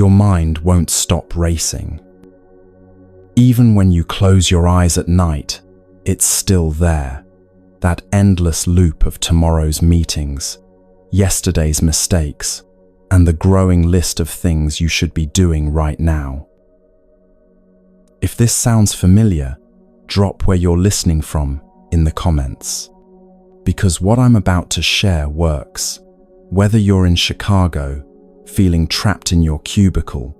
your mind won't stop racing. Even when you close your eyes at night, it's still there, that endless loop of tomorrow's meetings, yesterday's mistakes, and the growing list of things you should be doing right now. If this sounds familiar, drop where you're listening from in the comments. Because what I'm about to share works, whether you're in Chicago, feeling trapped in your cubicle,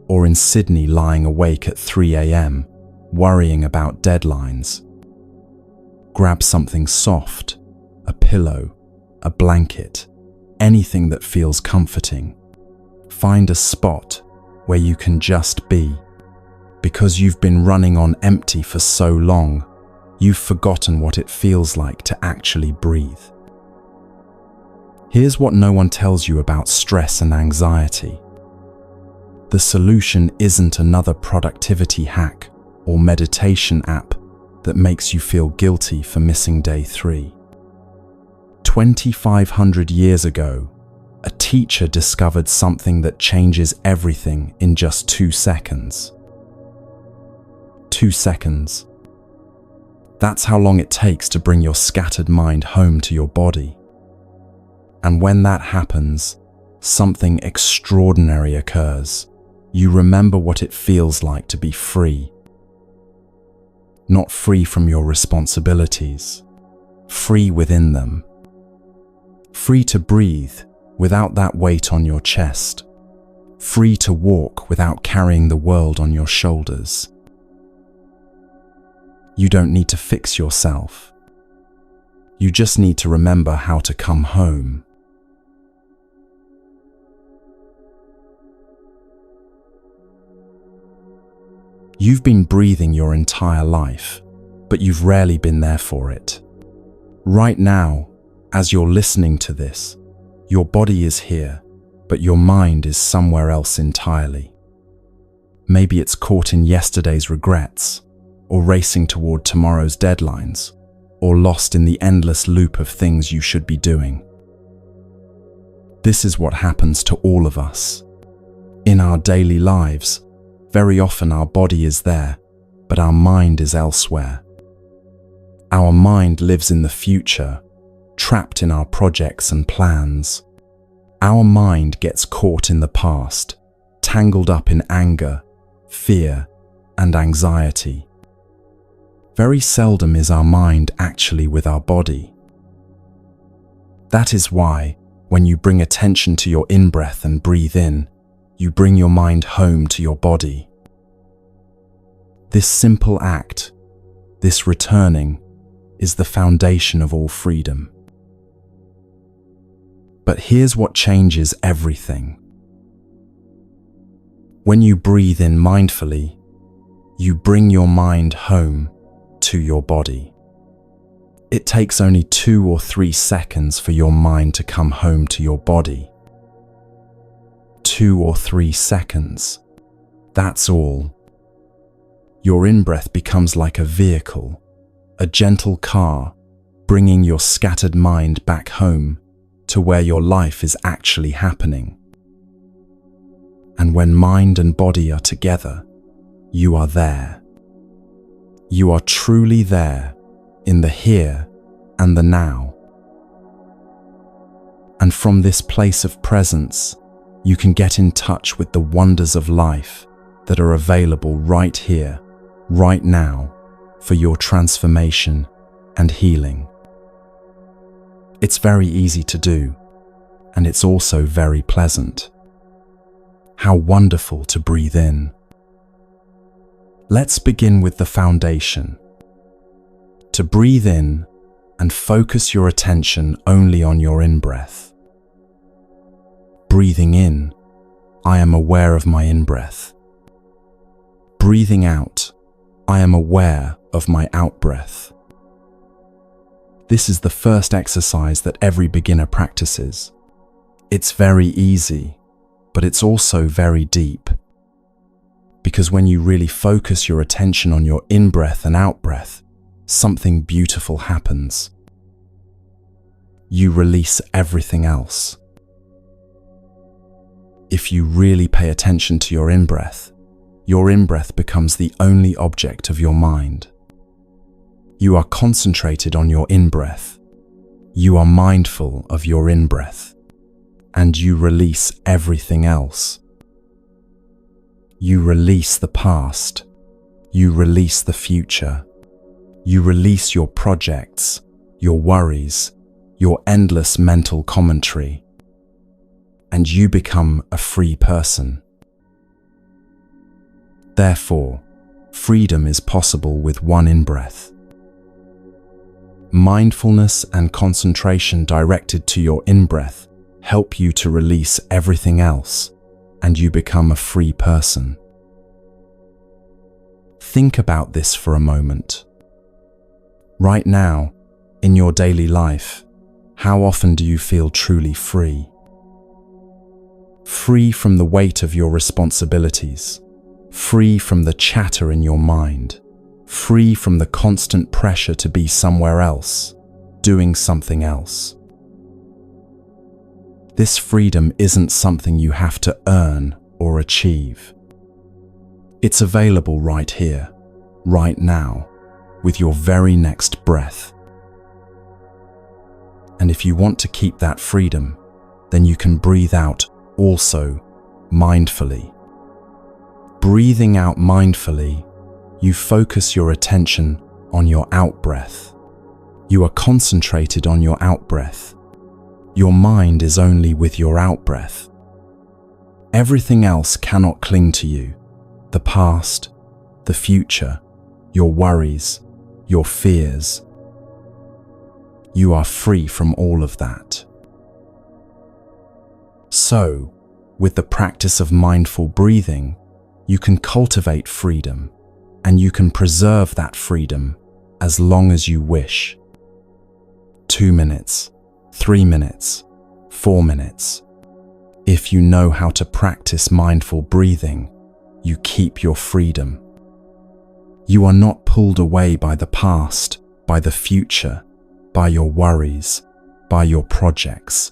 or in Sydney lying awake at 3 a.m., worrying about deadlines. Grab something soft, a pillow, a blanket, anything that feels comforting. Find a spot where you can just be. Because you've been running on empty for so long, you've forgotten what it feels like to actually breathe. Here's what no one tells you about stress and anxiety. The solution isn't another productivity hack or meditation app that makes you feel guilty for missing day 3. 2,500 years ago, a teacher discovered something that changes everything in just 2 seconds. 2 seconds. That's how long it takes to bring your scattered mind home to your body. And when that happens, something extraordinary occurs. You remember what it feels like to be free. Not free from your responsibilities, free within them. Free to breathe without that weight on your chest. Free to walk without carrying the world on your shoulders. You don't need to fix yourself. You just need to remember how to come home. You've been breathing your entire life, but you've rarely been there for it. Right now, as you're listening to this, your body is here, but your mind is somewhere else entirely. Maybe it's caught in yesterday's regrets, or racing toward tomorrow's deadlines, or lost in the endless loop of things you should be doing. This is what happens to all of us. In our daily lives, very often our body is there, but our mind is elsewhere. Our mind lives in the future, trapped in our projects and plans. Our mind gets caught in the past, tangled up in anger, fear, and anxiety. Very seldom is our mind actually with our body. That is why, when you bring attention to your in-breath and breathe in, you bring your mind home to your body. This simple act, this returning, is the foundation of all freedom. But here's what changes everything. When you breathe in mindfully, you bring your mind home to your body. It takes only 2 or 3 seconds for your mind to come home to your body. 2 or 3 seconds. That's all. Your in-breath becomes like a vehicle, a gentle car, bringing your scattered mind back home to where your life is actually happening. And when mind and body are together, you are there. You are truly there, in the here and the now. And from this place of presence, you can get in touch with the wonders of life that are available right here, right now, for your transformation and healing. It's very easy to do, and it's also very pleasant. How wonderful to breathe in. Let's begin with the foundation. To breathe in and focus your attention only on your in-breath. Breathing in, I am aware of my in-breath. Breathing out, I am aware of my out-breath. This is the first exercise that every beginner practices. It's very easy, but it's also very deep. Because when you really focus your attention on your in-breath and out-breath, something beautiful happens. You release everything else. If you really pay attention to your in-breath, your in-breath becomes the only object of your mind. You are concentrated on your in-breath. You are mindful of your in-breath, and you release everything else. You release the past. You release the future. You release your projects, your worries, your endless mental commentary, and you become a free person. Therefore, freedom is possible with one in-breath. Mindfulness and concentration directed to your in-breath help you to release everything else, and you become a free person. Think about this for a moment. Right now, in your daily life, how often do you feel truly free? Free from the weight of your responsibilities, free from the chatter in your mind, free from the constant pressure to be somewhere else, doing something else. This freedom isn't something you have to earn or achieve. It's available right here, right now, with your very next breath. And if you want to keep that freedom, then you can breathe out also mindfully. Breathing out mindfully, you focus your attention on your out-breath. You are concentrated on your out-breath. Your mind is only with your out-breath. Everything else cannot cling to you. The past, the future, your worries, your fears. You are free from all of that. So, with the practice of mindful breathing, you can cultivate freedom, and you can preserve that freedom as long as you wish. 2 minutes, 3 minutes, 4 minutes. If you know how to practice mindful breathing, you keep your freedom. You are not pulled away by the past, by the future, by your worries, by your projects.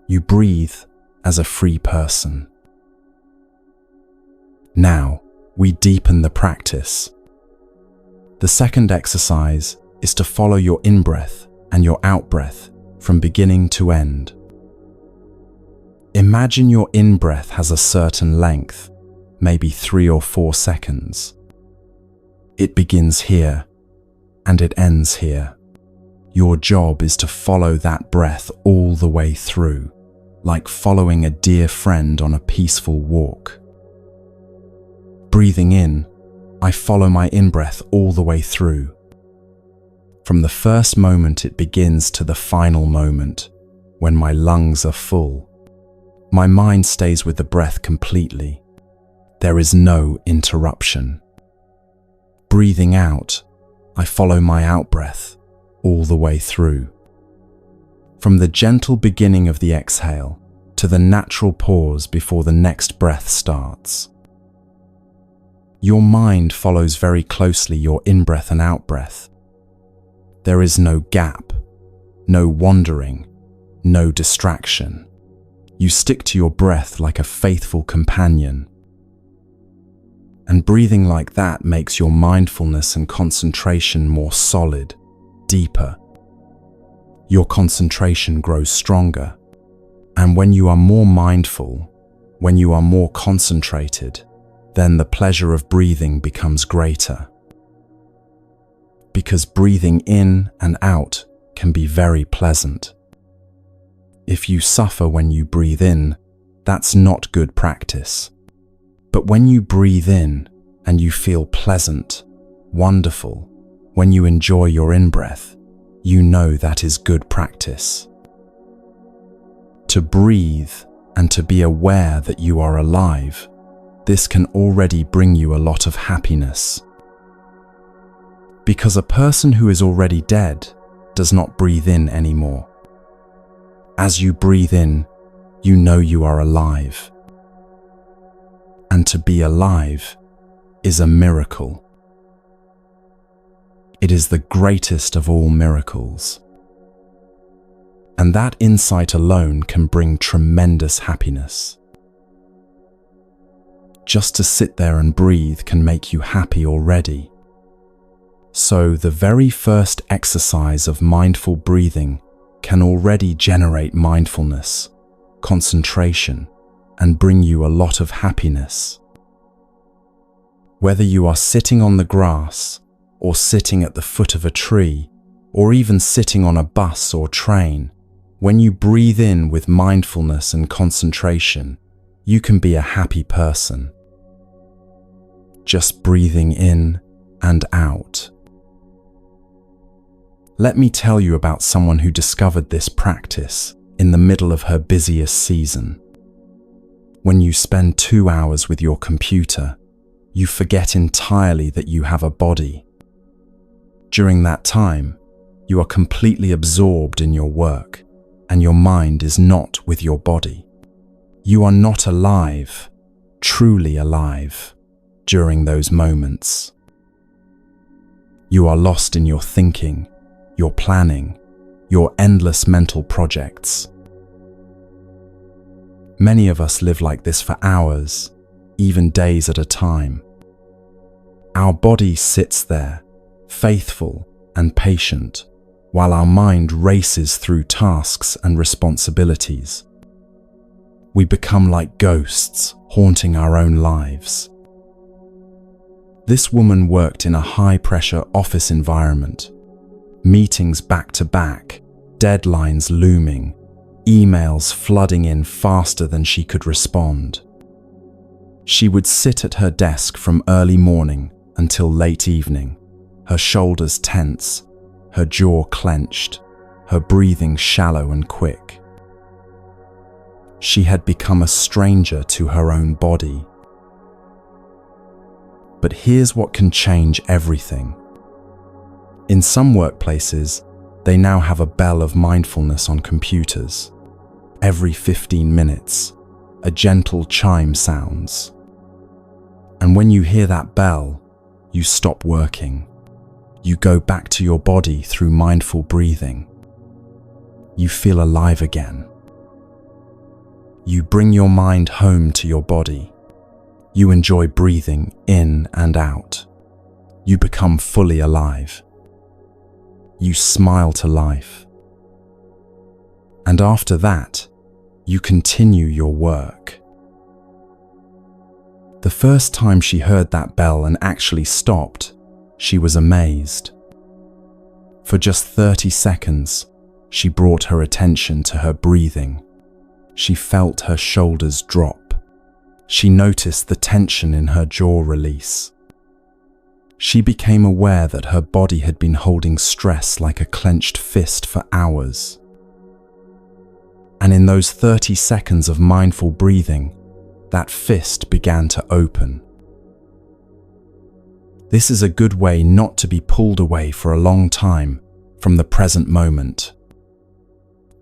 You breathe as a free person. Now, we deepen the practice. The second exercise is to follow your in-breath and your out-breath from beginning to end. Imagine your in-breath has a certain length, maybe 3 or 4 seconds. It begins here, and it ends here. Your job is to follow that breath all the way through, like following a dear friend on a peaceful walk. Breathing in, I follow my in-breath all the way through. From the first moment it begins to the final moment, when my lungs are full. My mind stays with the breath completely. There is no interruption. Breathing out, I follow my out-breath all the way through. From the gentle beginning of the exhale to the natural pause before the next breath starts. Your mind follows very closely your in-breath and out-breath. There is no gap, no wandering, no distraction. You stick to your breath like a faithful companion. And breathing like that makes your mindfulness and concentration more solid, deeper. Your concentration grows stronger. And when you are more mindful, when you are more concentrated, then the pleasure of breathing becomes greater. Because breathing in and out can be very pleasant. If you suffer when you breathe in, that's not good practice. But when you breathe in and you feel pleasant, wonderful, when you enjoy your in-breath, you know that is good practice. To breathe and to be aware that you are alive, this can already bring you a lot of happiness. Because a person who is already dead does not breathe in anymore. As you breathe in, you know you are alive. And to be alive is a miracle. It is the greatest of all miracles. And that insight alone can bring tremendous happiness. Just to sit there and breathe can make you happy already. So the very first exercise of mindful breathing can already generate mindfulness, concentration, and bring you a lot of happiness. Whether you are sitting on the grass, or sitting at the foot of a tree, or even sitting on a bus or train, when you breathe in with mindfulness and concentration, you can be a happy person. Just breathing in and out. Let me tell you about someone who discovered this practice in the middle of her busiest season. When you spend 2 hours with your computer, you forget entirely that you have a body. During that time, you are completely absorbed in your work, and your mind is not with your body. You are not alive, truly alive, during those moments. You are lost in your thinking, your planning, your endless mental projects. Many of us live like this for hours, even days at a time. Our body sits there, faithful and patient, while our mind races through tasks and responsibilities. We become like ghosts, haunting our own lives. This woman worked in a high-pressure office environment. Meetings back to back, deadlines looming, emails flooding in faster than she could respond. She would sit at her desk from early morning until late evening, her shoulders tense, her jaw clenched, her breathing shallow and quick. She had become a stranger to her own body. But here's what can change everything. In some workplaces, they now have a bell of mindfulness on computers. Every 15 minutes, a gentle chime sounds. And when you hear that bell, you stop working. You go back to your body through mindful breathing. You feel alive again. You bring your mind home to your body. You enjoy breathing in and out. You become fully alive. You smile to life. And after that, you continue your work. The first time she heard that bell and actually stopped, she was amazed. For just 30 seconds, she brought her attention to her breathing. She felt her shoulders drop. She noticed the tension in her jaw release. She became aware that her body had been holding stress like a clenched fist for hours. And in those 30 seconds of mindful breathing, that fist began to open. This is a good way not to be pulled away for a long time from the present moment.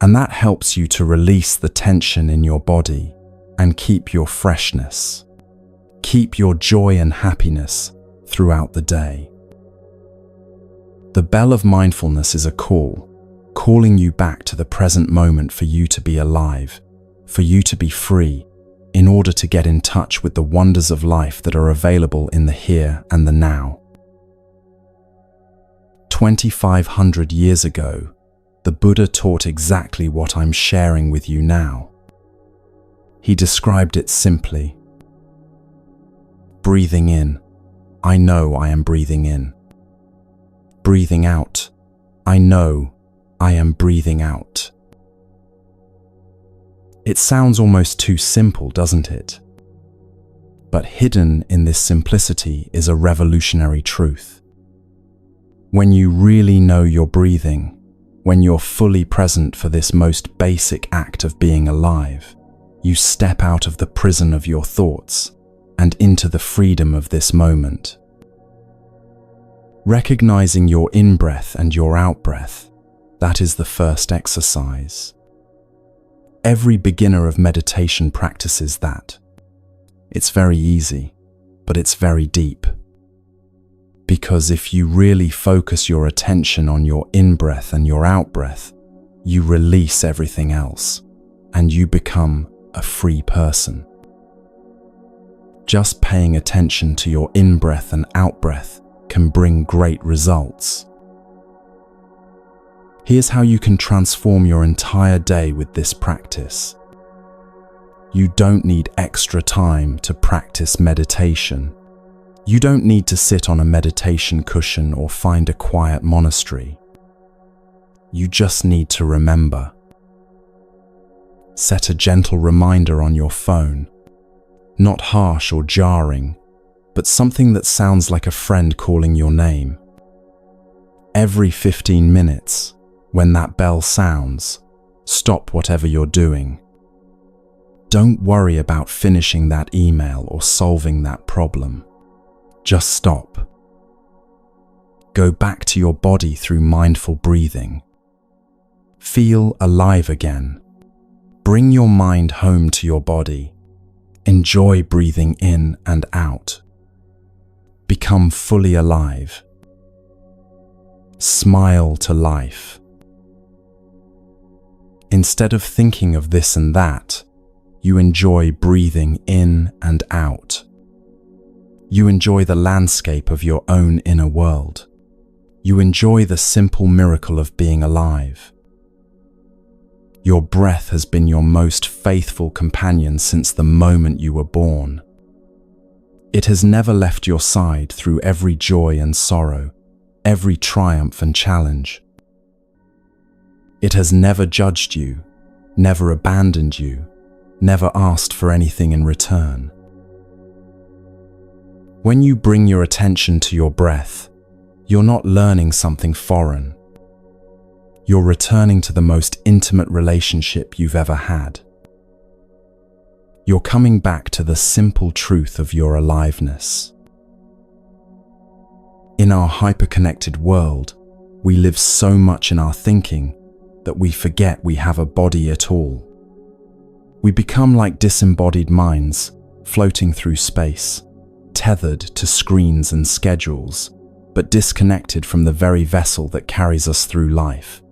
And that helps you to release the tension in your body and keep your freshness. Keep your joy and happiness throughout the day. The bell of mindfulness is a call, calling you back to the present moment for you to be alive, for you to be free, in order to get in touch with the wonders of life that are available in the here and the now. 2,500 years ago, the Buddha taught exactly what I'm sharing with you now. He described it simply. Breathing in, I know I am breathing in. Breathing out, I know I am breathing out. It sounds almost too simple, doesn't it? But hidden in this simplicity is a revolutionary truth. When you really know you're breathing, when you're fully present for this most basic act of being alive, you step out of the prison of your thoughts and into the freedom of this moment. Recognizing your in-breath and your out-breath, that is the first exercise. Every beginner of meditation practices that. It's very easy, but it's very deep. Because if you really focus your attention on your in-breath and your out-breath, you release everything else, and you become a free person. Just paying attention to your in-breath and out-breath can bring great results. Here's how you can transform your entire day with this practice. You don't need extra time to practice meditation. You don't need to sit on a meditation cushion or find a quiet monastery. You just need to remember. Set a gentle reminder on your phone, not harsh or jarring, but something that sounds like a friend calling your name. Every 15 minutes, when that bell sounds, stop whatever you're doing. Don't worry about finishing that email or solving that problem. Just stop. Go back to your body through mindful breathing. Feel alive again. Bring your mind home to your body. Enjoy breathing in and out. Become fully alive. Smile to life. Instead of thinking of this and that, you enjoy breathing in and out. You enjoy the landscape of your own inner world. You enjoy the simple miracle of being alive. Your breath has been your most faithful companion since the moment you were born. It has never left your side through every joy and sorrow, every triumph and challenge. It has never judged you, never abandoned you, never asked for anything in return. When you bring your attention to your breath, you're not learning something foreign. You're returning to the most intimate relationship you've ever had. You're coming back to the simple truth of your aliveness. In our hyper-connected world, we live so much in our thinking that we forget we have a body at all. We become like disembodied minds, floating through space, tethered to screens and schedules, but disconnected from the very vessel that carries us through life.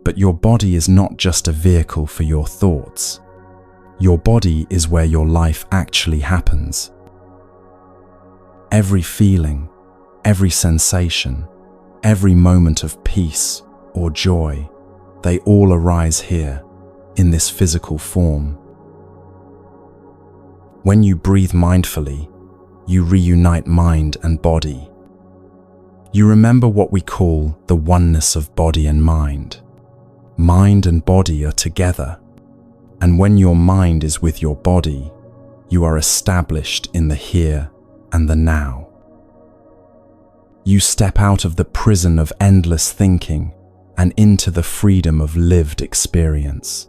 But your body is not just a vehicle for your thoughts. Your body is where your life actually happens. Every feeling, every sensation, every moment of peace or joy, they all arise here, in this physical form. When you breathe mindfully, you reunite mind and body. You remember what we call the oneness of body and mind. Mind and body are together, and when your mind is with your body, you are established in the here and the now. You step out of the prison of endless thinking and into the freedom of lived experience.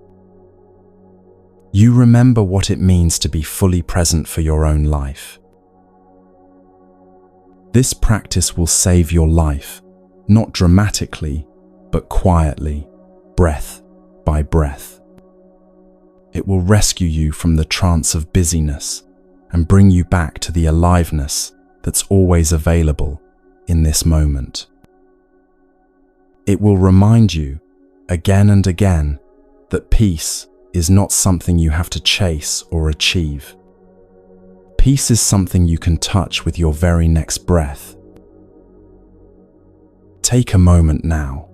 You remember what it means to be fully present for your own life. This practice will save your life, not dramatically, but quietly, breath by breath. It will rescue you from the trance of busyness and bring you back to the aliveness that's always available in this moment. It will remind you, again and again, that peace is not something you have to chase or achieve. Peace is something you can touch with your very next breath. Take a moment now.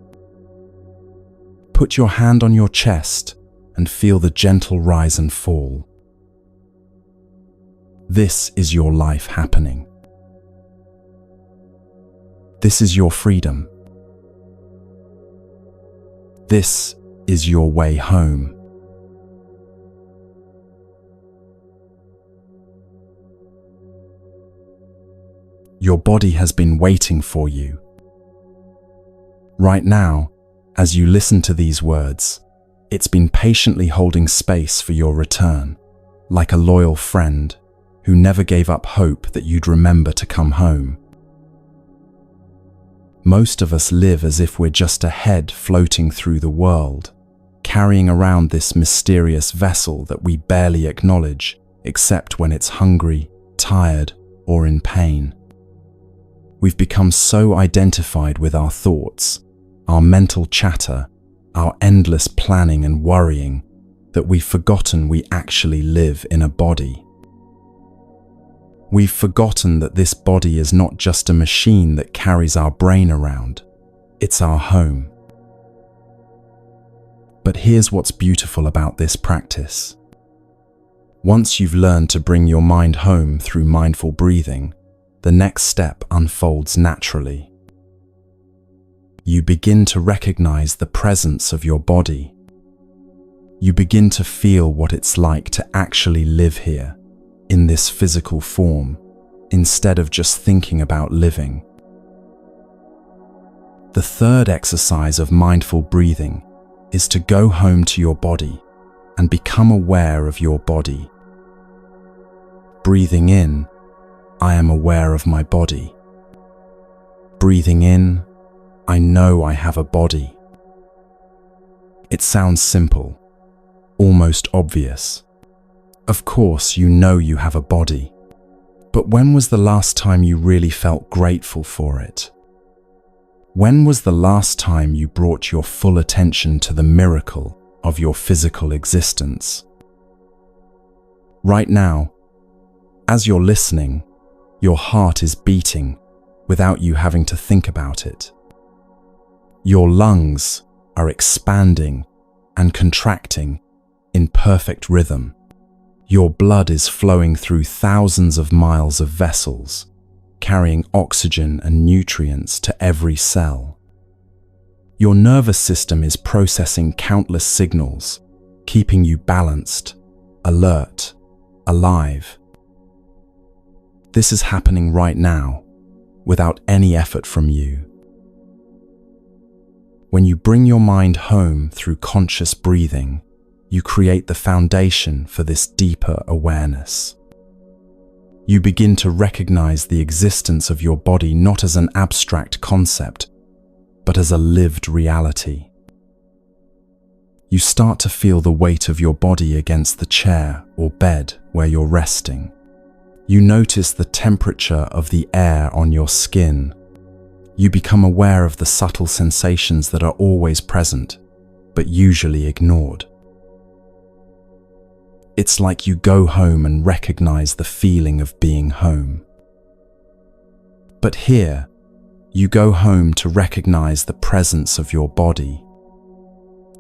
Put your hand on your chest and feel the gentle rise and fall. This is your life happening. This is your freedom. This is your way home. Your body has been waiting for you. Right now, as you listen to these words, it's been patiently holding space for your return, like a loyal friend who never gave up hope that you'd remember to come home. Most of us live as if we're just a head floating through the world, carrying around this mysterious vessel that we barely acknowledge, except when it's hungry, tired, or in pain. We've become so identified with our thoughts, our mental chatter, our endless planning and worrying, that we've forgotten we actually live in a body. We've forgotten that this body is not just a machine that carries our brain around, it's our home. But here's what's beautiful about this practice. Once you've learned to bring your mind home through mindful breathing, the next step unfolds naturally. You begin to recognize the presence of your body. You begin to feel what it's like to actually live here, in this physical form, instead of just thinking about living. The third exercise of mindful breathing is to go home to your body and become aware of your body. Breathing in, I am aware of my body. Breathing in, I know I have a body. It sounds simple, almost obvious. Of course, you know you have a body. But when was the last time you really felt grateful for it? When was the last time you brought your full attention to the miracle of your physical existence? Right now, as you're listening, your heart is beating without you having to think about it. Your lungs are expanding and contracting in perfect rhythm. Your blood is flowing through thousands of miles of vessels, carrying oxygen and nutrients to every cell. Your nervous system is processing countless signals, keeping you balanced, alert, alive. This is happening right now, without any effort from you. When you bring your mind home through conscious breathing, you create the foundation for this deeper awareness. You begin to recognize the existence of your body not as an abstract concept, but as a lived reality. You start to feel the weight of your body against the chair or bed where you're resting. You notice the temperature of the air on your skin. You become aware of the subtle sensations that are always present, but usually ignored. It's like you go home and recognize the feeling of being home. But here, you go home to recognize the presence of your body.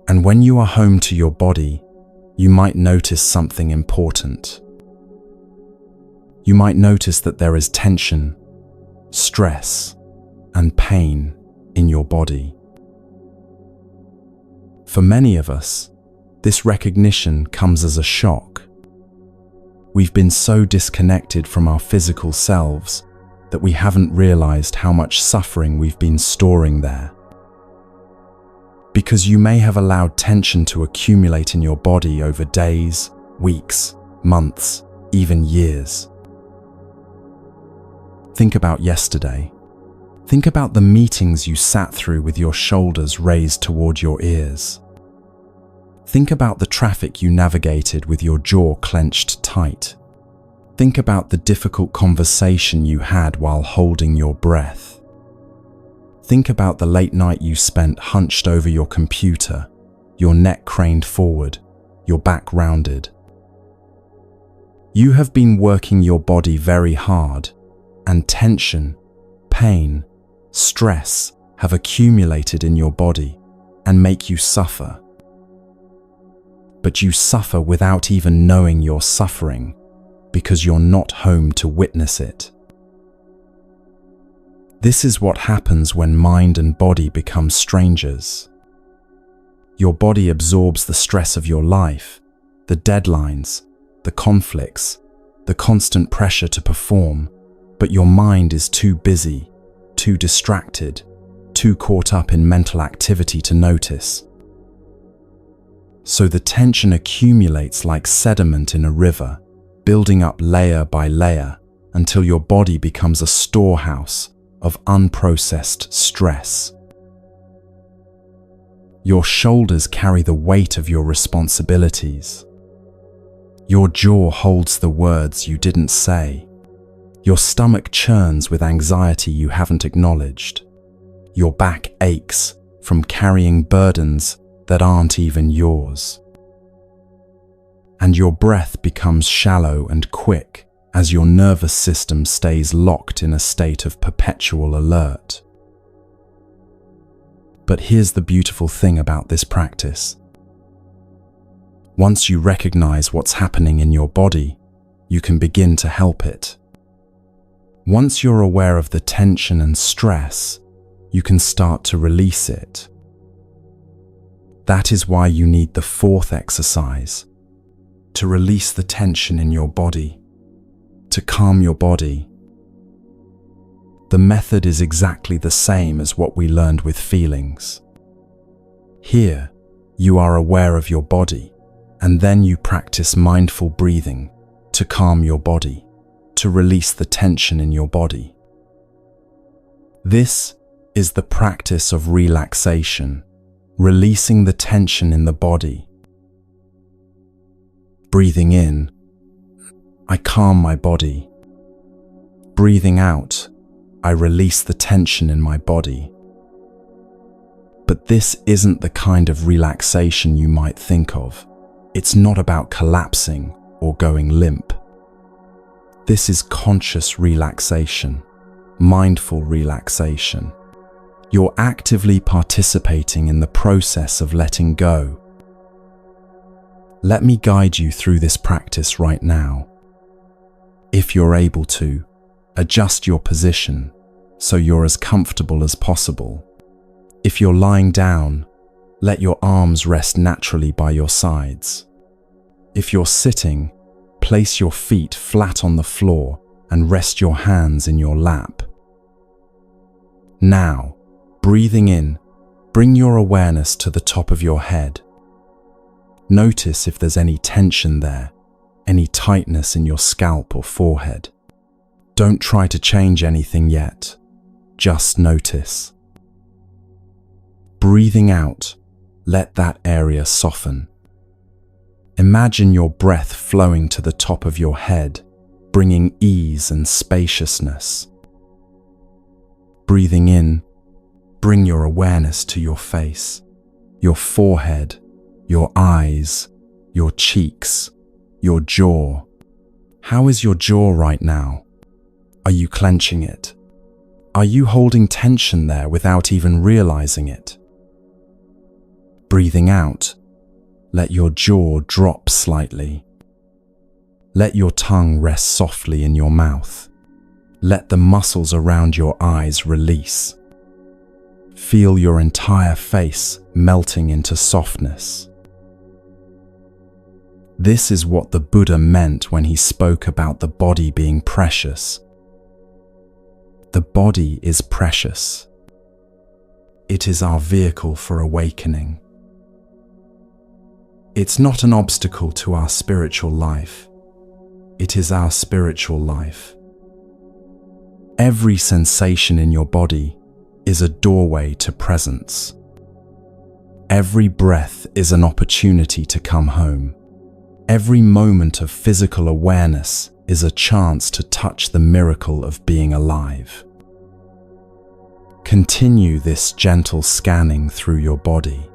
And when you are home to your body, you might notice something important. You might notice that there is tension, stress, and pain in your body. For many of us, this recognition comes as a shock. We've been so disconnected from our physical selves that we haven't realized how much suffering we've been storing there. Because you may have allowed tension to accumulate in your body over days, weeks, months, even years. Think about yesterday. Think about the meetings you sat through with your shoulders raised toward your ears. Think about the traffic you navigated with your jaw clenched tight. Think about the difficult conversation you had while holding your breath. Think about the late night you spent hunched over your computer, your neck craned forward, your back rounded. You have been working your body very hard, and tension, pain, stress have accumulated in your body and make you suffer. But you suffer without even knowing you're suffering because you're not home to witness it. This is what happens when mind and body become strangers. Your body absorbs the stress of your life, the deadlines, the conflicts, the constant pressure to perform, but your mind is too busy, too distracted, too caught up in mental activity to notice. So the tension accumulates like sediment in a river, building up layer by layer until your body becomes a storehouse of unprocessed stress. Your shoulders carry the weight of your responsibilities. Your jaw holds the words you didn't say. Your stomach churns with anxiety you haven't acknowledged. Your back aches from carrying burdens that aren't even yours. And your breath becomes shallow and quick as your nervous system stays locked in a state of perpetual alert. But here's the beautiful thing about this practice. Once you recognize what's happening in your body, you can begin to help it. Once you're aware of the tension and stress, you can start to release it. That is why you need the fourth exercise, to release the tension in your body, to calm your body. The method is exactly the same as what we learned with feelings. Here, you are aware of your body, and then you practice mindful breathing to calm your body, to release the tension in your body. This is the practice of relaxation, releasing the tension in the body. Breathing in, I calm my body. Breathing out, I release the tension in my body. But this isn't the kind of relaxation you might think of. It's not about collapsing or going limp. This is conscious relaxation, mindful relaxation. You're actively participating in the process of letting go. Let me guide you through this practice right now. If you're able to, adjust your position so you're as comfortable as possible. If you're lying down, let your arms rest naturally by your sides. If you're sitting, place your feet flat on the floor and rest your hands in your lap. Now, breathing in, bring your awareness to the top of your head. Notice if there's any tension there, any tightness in your scalp or forehead. Don't try to change anything yet, just notice. Breathing out, let that area soften. Imagine your breath flowing to the top of your head, bringing ease and spaciousness. Breathing in, bring your awareness to your face, your forehead, your eyes, your cheeks, your jaw. How is your jaw right now? Are you clenching it? Are you holding tension there without even realizing it? Breathing out, let your jaw drop slightly. Let your tongue rest softly in your mouth. Let the muscles around your eyes release. Feel your entire face melting into softness. This is what the Buddha meant when he spoke about the body being precious. The body is precious. It is our vehicle for awakening. It's not an obstacle to our spiritual life. It is our spiritual life. Every sensation in your body is a doorway to presence. Every breath is an opportunity to come home. Every moment of physical awareness is a chance to touch the miracle of being alive. Continue this gentle scanning through your body.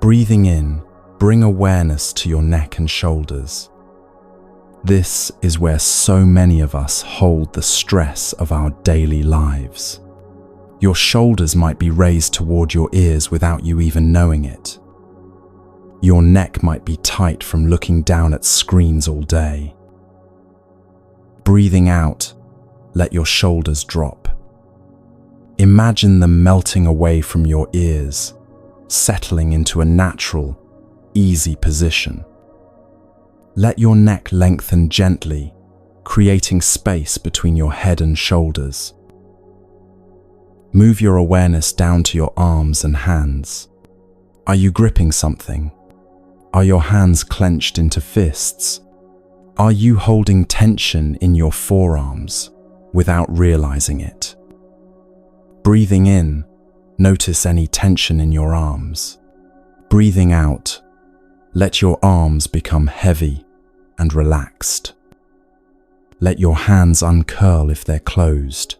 Breathing in, bring awareness to your neck and shoulders. This is where so many of us hold the stress of our daily lives. Your shoulders might be raised toward your ears without you even knowing it. Your neck might be tight from looking down at screens all day. Breathing out, let your shoulders drop. Imagine them melting away from your ears, settling into a natural, easy position. Let your neck lengthen gently, creating space between your head and shoulders. Move your awareness down to your arms and hands. Are you gripping something? Are your hands clenched into fists? Are you holding tension in your forearms without realizing it? Breathing in, notice any tension in your arms. Breathing out, let your arms become heavy and relaxed. Let your hands uncurl if they're closed.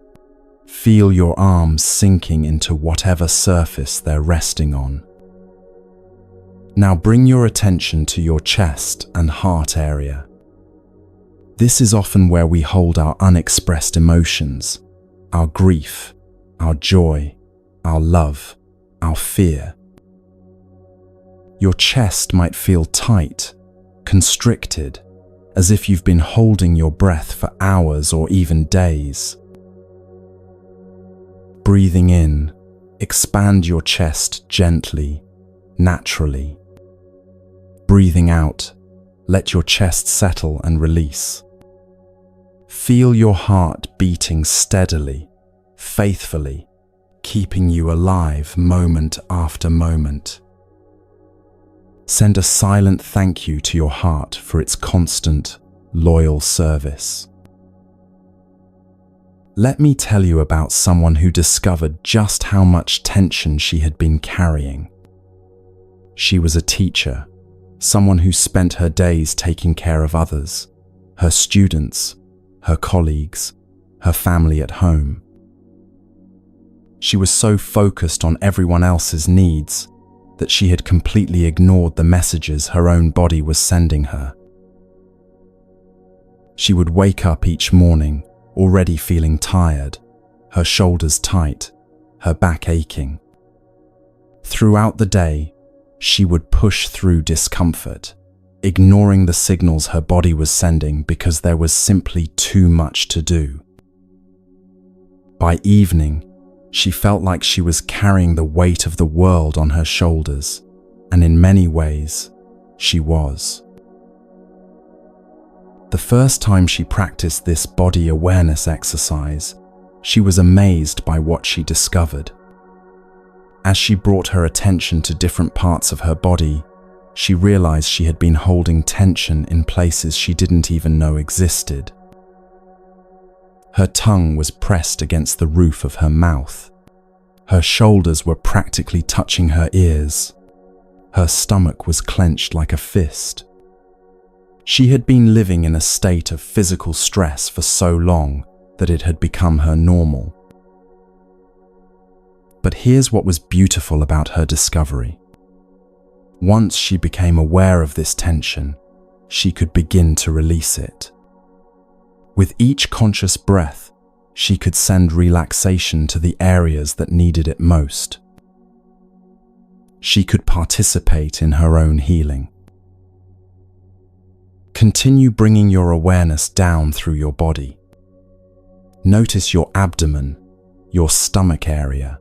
Feel your arms sinking into whatever surface they're resting on. Now bring your attention to your chest and heart area. This is often where we hold our unexpressed emotions, our grief, our joy, our love, our fear. Your chest might feel tight, constricted, as if you've been holding your breath for hours or even days. Breathing in, expand your chest gently, naturally. Breathing out, let your chest settle and release. Feel your heart beating steadily, faithfully, keeping you alive moment after moment. Send a silent thank you to your heart for its constant, loyal service. Let me tell you about someone who discovered just how much tension she had been carrying. She was a teacher, someone who spent her days taking care of others, her students, her colleagues, her family at home. She was so focused on everyone else's needs that she had completely ignored the messages her own body was sending her. She would wake up each morning already feeling tired, her shoulders tight, her back aching. Throughout the day, she would push through discomfort, ignoring the signals her body was sending because there was simply too much to do. By evening, she felt like she was carrying the weight of the world on her shoulders, and in many ways, she was. The first time she practiced this body awareness exercise, she was amazed by what she discovered. As she brought her attention to different parts of her body, she realized she had been holding tension in places she didn't even know existed. Her tongue was pressed against the roof of her mouth. Her shoulders were practically touching her ears. Her stomach was clenched like a fist. She had been living in a state of physical stress for so long that it had become her normal. But here's what was beautiful about her discovery. Once she became aware of this tension, she could begin to release it. With each conscious breath, she could send relaxation to the areas that needed it most. She could participate in her own healing. Continue bringing your awareness down through your body. Notice your abdomen, your stomach area.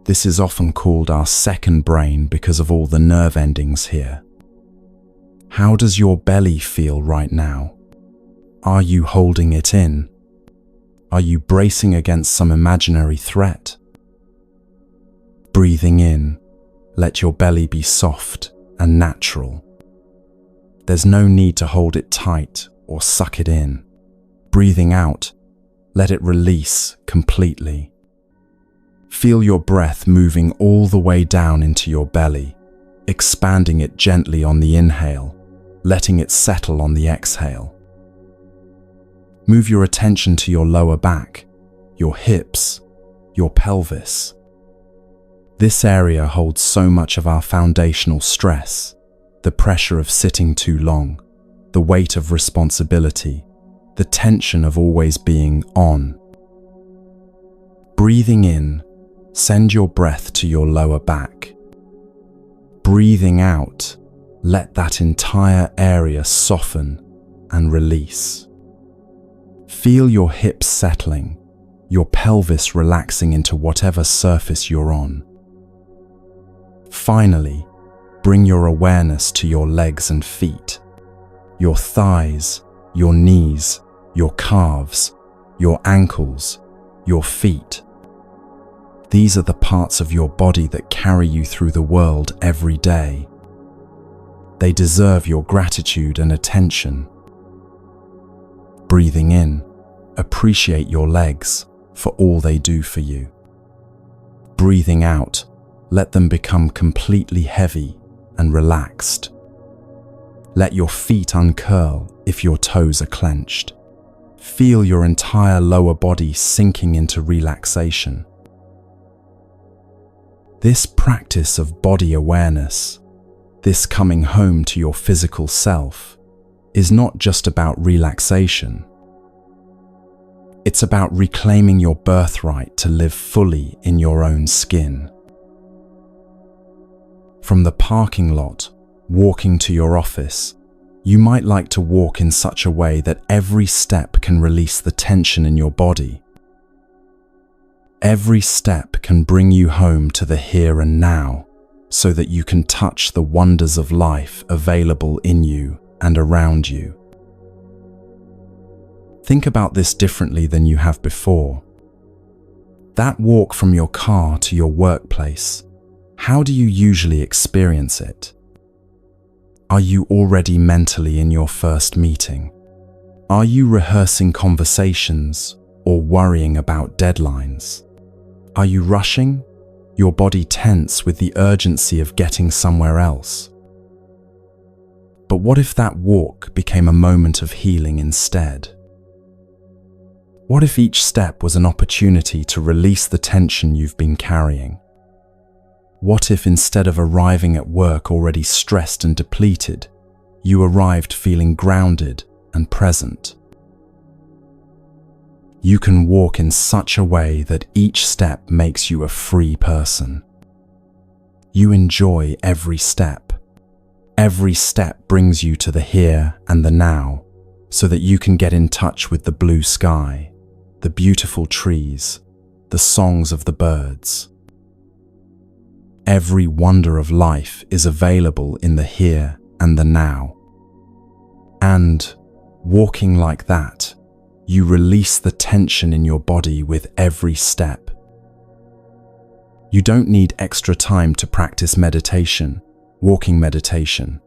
This is often called our second brain because of all the nerve endings here. How does your belly feel right now? Are you holding it in? Are you bracing against some imaginary threat? Breathing in, let your belly be soft and natural. There's no need to hold it tight or suck it in. Breathing out, let it release completely. Feel your breath moving all the way down into your belly, expanding it gently on the inhale, letting it settle on the exhale. Move your attention to your lower back, your hips, your pelvis. This area holds so much of our foundational stress, the pressure of sitting too long, the weight of responsibility, the tension of always being on. Breathing in, send your breath to your lower back. Breathing out, let that entire area soften and release. Feel your hips settling, your pelvis relaxing into whatever surface you're on. Finally, bring your awareness to your legs and feet, your thighs, your knees, your calves, your ankles, your feet. These are the parts of your body that carry you through the world every day. They deserve your gratitude and attention. Breathing in, appreciate your legs for all they do for you. Breathing out, let them become completely heavy and relaxed. Let your feet uncurl if your toes are clenched. Feel your entire lower body sinking into relaxation. This practice of body awareness This coming home to your physical self is not just about relaxation. It's about reclaiming your birthright to live fully in your own skin. From the parking lot, walking to your office, you might like to walk in such a way that every step can release the tension in your body. Every step can bring you home to the here and now, so that you can touch the wonders of life available in you and around you. Think about this differently than you have before. That walk from your car to your workplace, how do you usually experience it? Are you already mentally in your first meeting? Are you rehearsing conversations or worrying about deadlines? Are you rushing? Your body tense with the urgency of getting somewhere else? But what if that walk became a moment of healing instead? What if each step was an opportunity to release the tension you've been carrying? What if instead of arriving at work already stressed and depleted, you arrived feeling grounded and present? You can walk in such a way that each step makes you a free person. You enjoy every step. Every step brings you to the here and the now, so that you can get in touch with the blue sky, the beautiful trees, the songs of the birds. Every wonder of life is available in the here and the now. And, walking like that, you release the tension in your body with every step. You don't need extra time to practice meditation, walking meditation,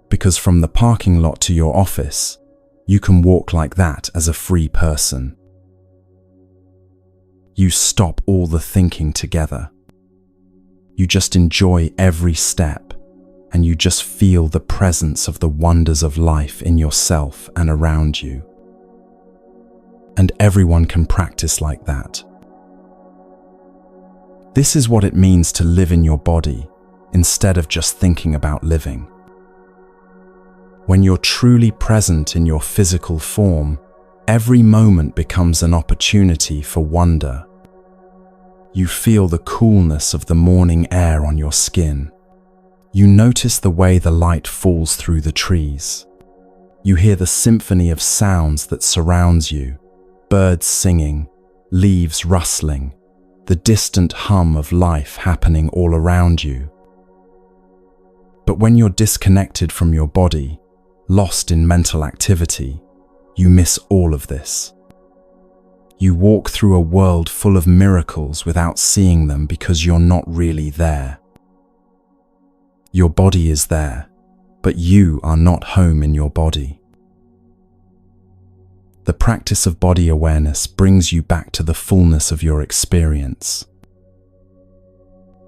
because from the parking lot to your office, you can walk like that as a free person. You stop all the thinking together. You just enjoy every step, and you just feel the presence of the wonders of life in yourself and around you. And everyone can practice like that. This is what it means to live in your body instead of just thinking about living. When you're truly present in your physical form, every moment becomes an opportunity for wonder. You feel the coolness of the morning air on your skin. You notice the way the light falls through the trees. You hear the symphony of sounds that surrounds you, birds singing, leaves rustling, the distant hum of life happening all around you. But when you're disconnected from your body, lost in mental activity, you miss all of this. You walk through a world full of miracles without seeing them because you're not really there. Your body is there, but you are not home in your body. The practice of body awareness brings you back to the fullness of your experience.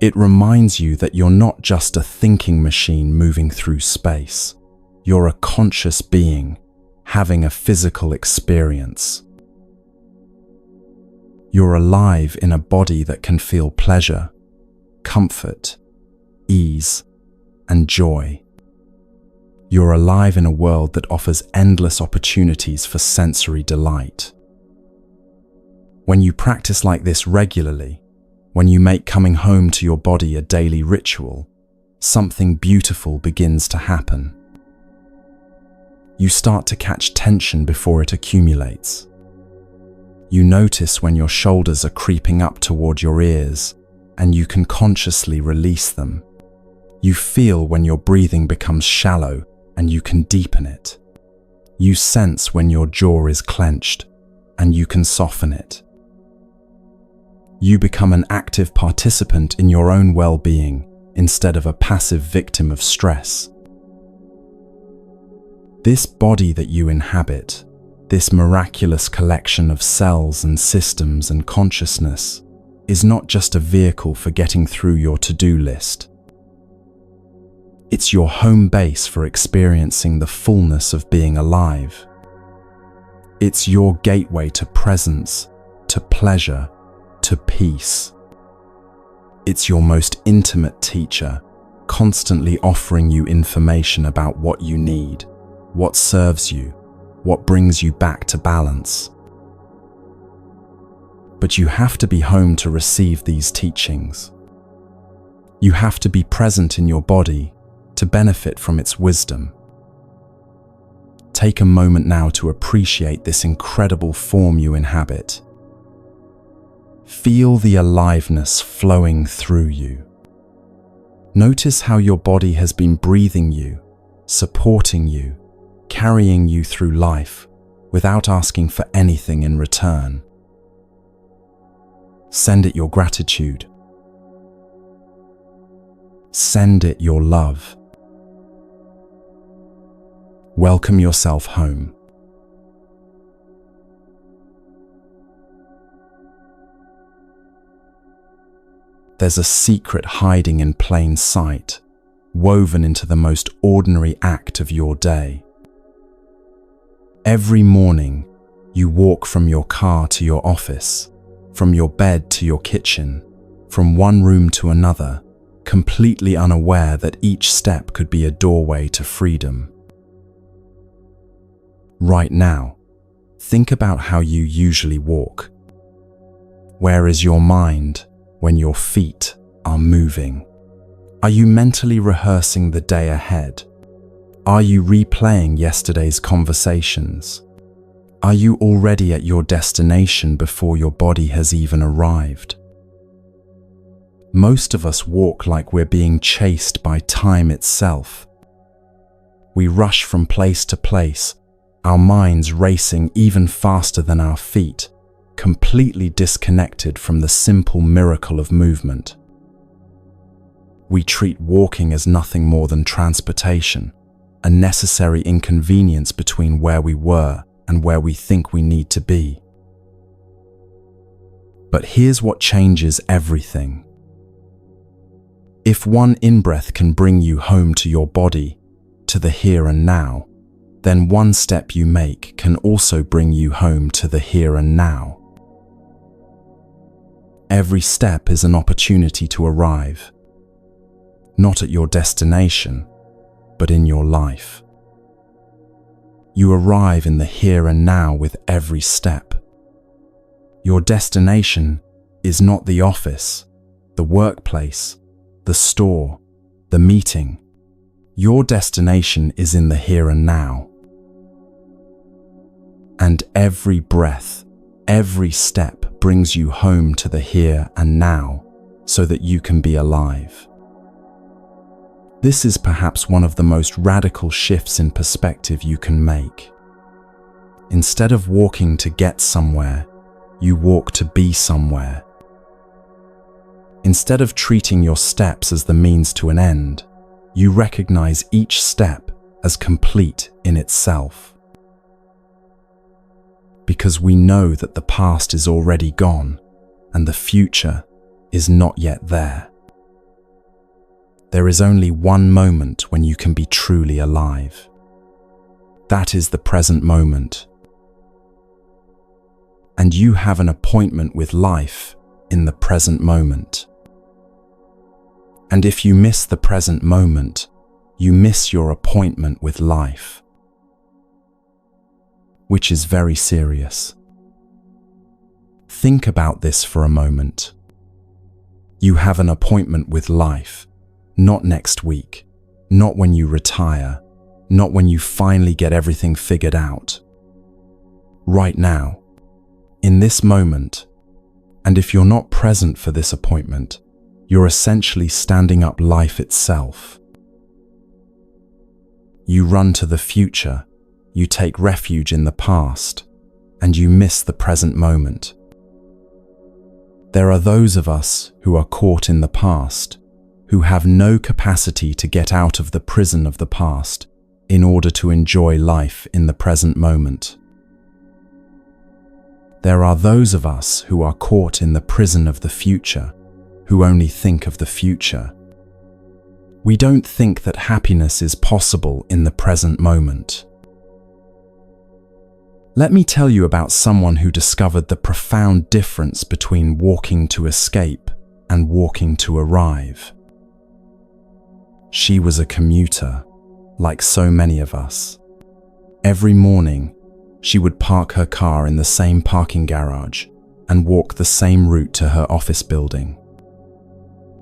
It reminds you that you're not just a thinking machine moving through space. You're a conscious being, having a physical experience. You're alive in a body that can feel pleasure, comfort, ease, and joy. You're alive in a world that offers endless opportunities for sensory delight. When you practice like this regularly, when you make coming home to your body a daily ritual, something beautiful begins to happen. You start to catch tension before it accumulates. You notice when your shoulders are creeping up toward your ears, and you can consciously release them. You feel when your breathing becomes shallow, and you can deepen it. You sense when your jaw is clenched, and you can soften it. You become an active participant in your own well-being instead of a passive victim of stress. This body that you inhabit, this miraculous collection of cells and systems and consciousness, is not just a vehicle for getting through your to-do list. It's your home base for experiencing the fullness of being alive. It's your gateway to presence, to pleasure, to peace. It's your most intimate teacher, constantly offering you information about what you need, what serves you, what brings you back to balance. But you have to be home to receive these teachings. You have to be present in your body to benefit from its wisdom. Take a moment now to appreciate this incredible form you inhabit. Feel the aliveness flowing through you. Notice how your body has been breathing you, supporting you, carrying you through life without asking for anything in return. Send it your gratitude. Send it your love. Welcome yourself home. There's a secret hiding in plain sight, woven into the most ordinary act of your day. Every morning, you walk from your car to your office, from your bed to your kitchen, from one room to another, completely unaware that each step could be a doorway to freedom. Right now, think about how you usually walk. Where is your mind when your feet are moving? Are you mentally rehearsing the day ahead? Are you replaying yesterday's conversations? Are you already at your destination before your body has even arrived? Most of us walk like we're being chased by time itself. We rush from place to place, our minds racing even faster than our feet, completely disconnected from the simple miracle of movement. We treat walking as nothing more than transportation, a necessary inconvenience between where we were and where we think we need to be. But here's what changes everything. If one in-breath can bring you home to your body, to the here and now, then one step you make can also bring you home to the here and now. Every step is an opportunity to arrive, not at your destination, but in your life. You arrive in the here and now with every step. Your destination is not the office, the workplace, the store, the meeting. Your destination is in the here and now. And every breath, every step brings you home to the here and now so that you can be alive. This is perhaps one of the most radical shifts in perspective you can make. Instead of walking to get somewhere, you walk to be somewhere. Instead of treating your steps as the means to an end, you recognize each step as complete in itself. Because we know that the past is already gone and the future is not yet there. There is only one moment when you can be truly alive. That is the present moment. And you have an appointment with life in the present moment. And if you miss the present moment, you miss your appointment with life, which is very serious. Think about this for a moment. You have an appointment with life, not next week, not when you retire, not when you finally get everything figured out. Right now, in this moment, and if you're not present for this appointment, you're essentially standing up life itself. You run to the future, you take refuge in the past, and you miss the present moment. There are those of us who are caught in the past, who have no capacity to get out of the prison of the past in order to enjoy life in the present moment. There are those of us who are caught in the prison of the future, who only think of the future. We don't think that happiness is possible in the present moment. Let me tell you about someone who discovered the profound difference between walking to escape and walking to arrive. She was a commuter, like so many of us. Every morning, she would park her car in the same parking garage and walk the same route to her office building.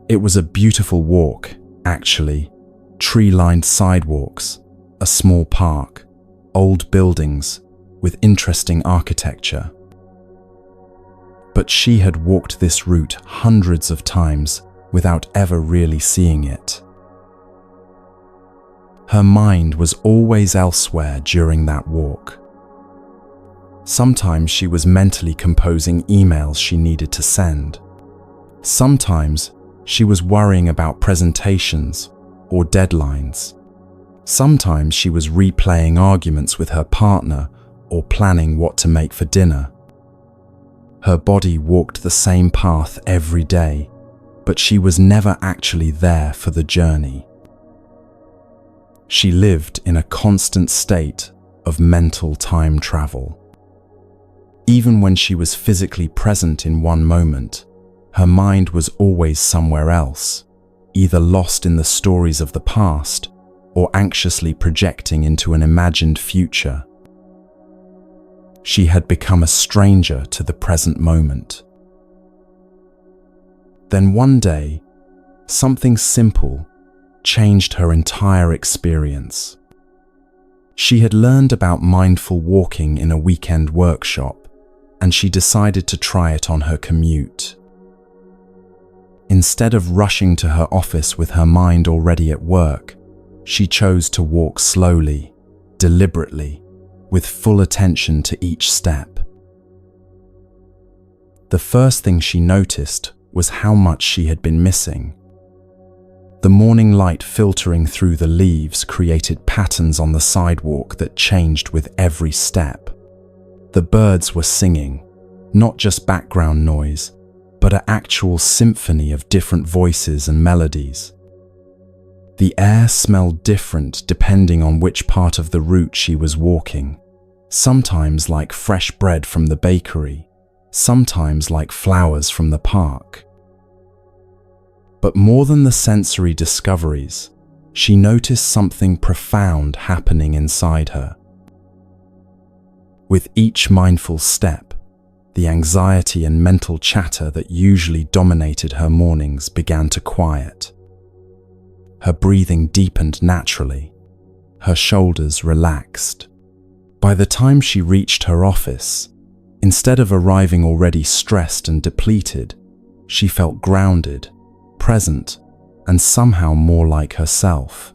It was a beautiful walk, actually. Tree-lined sidewalks, a small park, old buildings with interesting architecture. But she had walked this route hundreds of times without ever really seeing it. Her mind was always elsewhere during that walk. Sometimes she was mentally composing emails she needed to send. Sometimes she was worrying about presentations or deadlines. Sometimes she was replaying arguments with her partner or planning what to make for dinner. Her body walked the same path every day, but she was never actually there for the journey. She lived in a constant state of mental time travel. Even when she was physically present in one moment, her mind was always somewhere else, either lost in the stories of the past or anxiously projecting into an imagined future. She had become a stranger to the present moment. Then one day, something simple changed her entire experience. She had learned about mindful walking in a weekend workshop, and she decided to try it on her commute. Instead of rushing to her office with her mind already at work, she chose to walk slowly, deliberately, with full attention to each step. The first thing she noticed was how much she had been missing. The morning light filtering through the leaves created patterns on the sidewalk that changed with every step. The birds were singing, not just background noise, but an actual symphony of different voices and melodies. The air smelled different depending on which part of the route she was walking, sometimes like fresh bread from the bakery, sometimes like flowers from the park. But more than the sensory discoveries, she noticed something profound happening inside her. With each mindful step, the anxiety and mental chatter that usually dominated her mornings began to quiet. Her breathing deepened naturally. Her shoulders relaxed. By the time she reached her office, instead of arriving already stressed and depleted, she felt grounded, present, and somehow more like herself.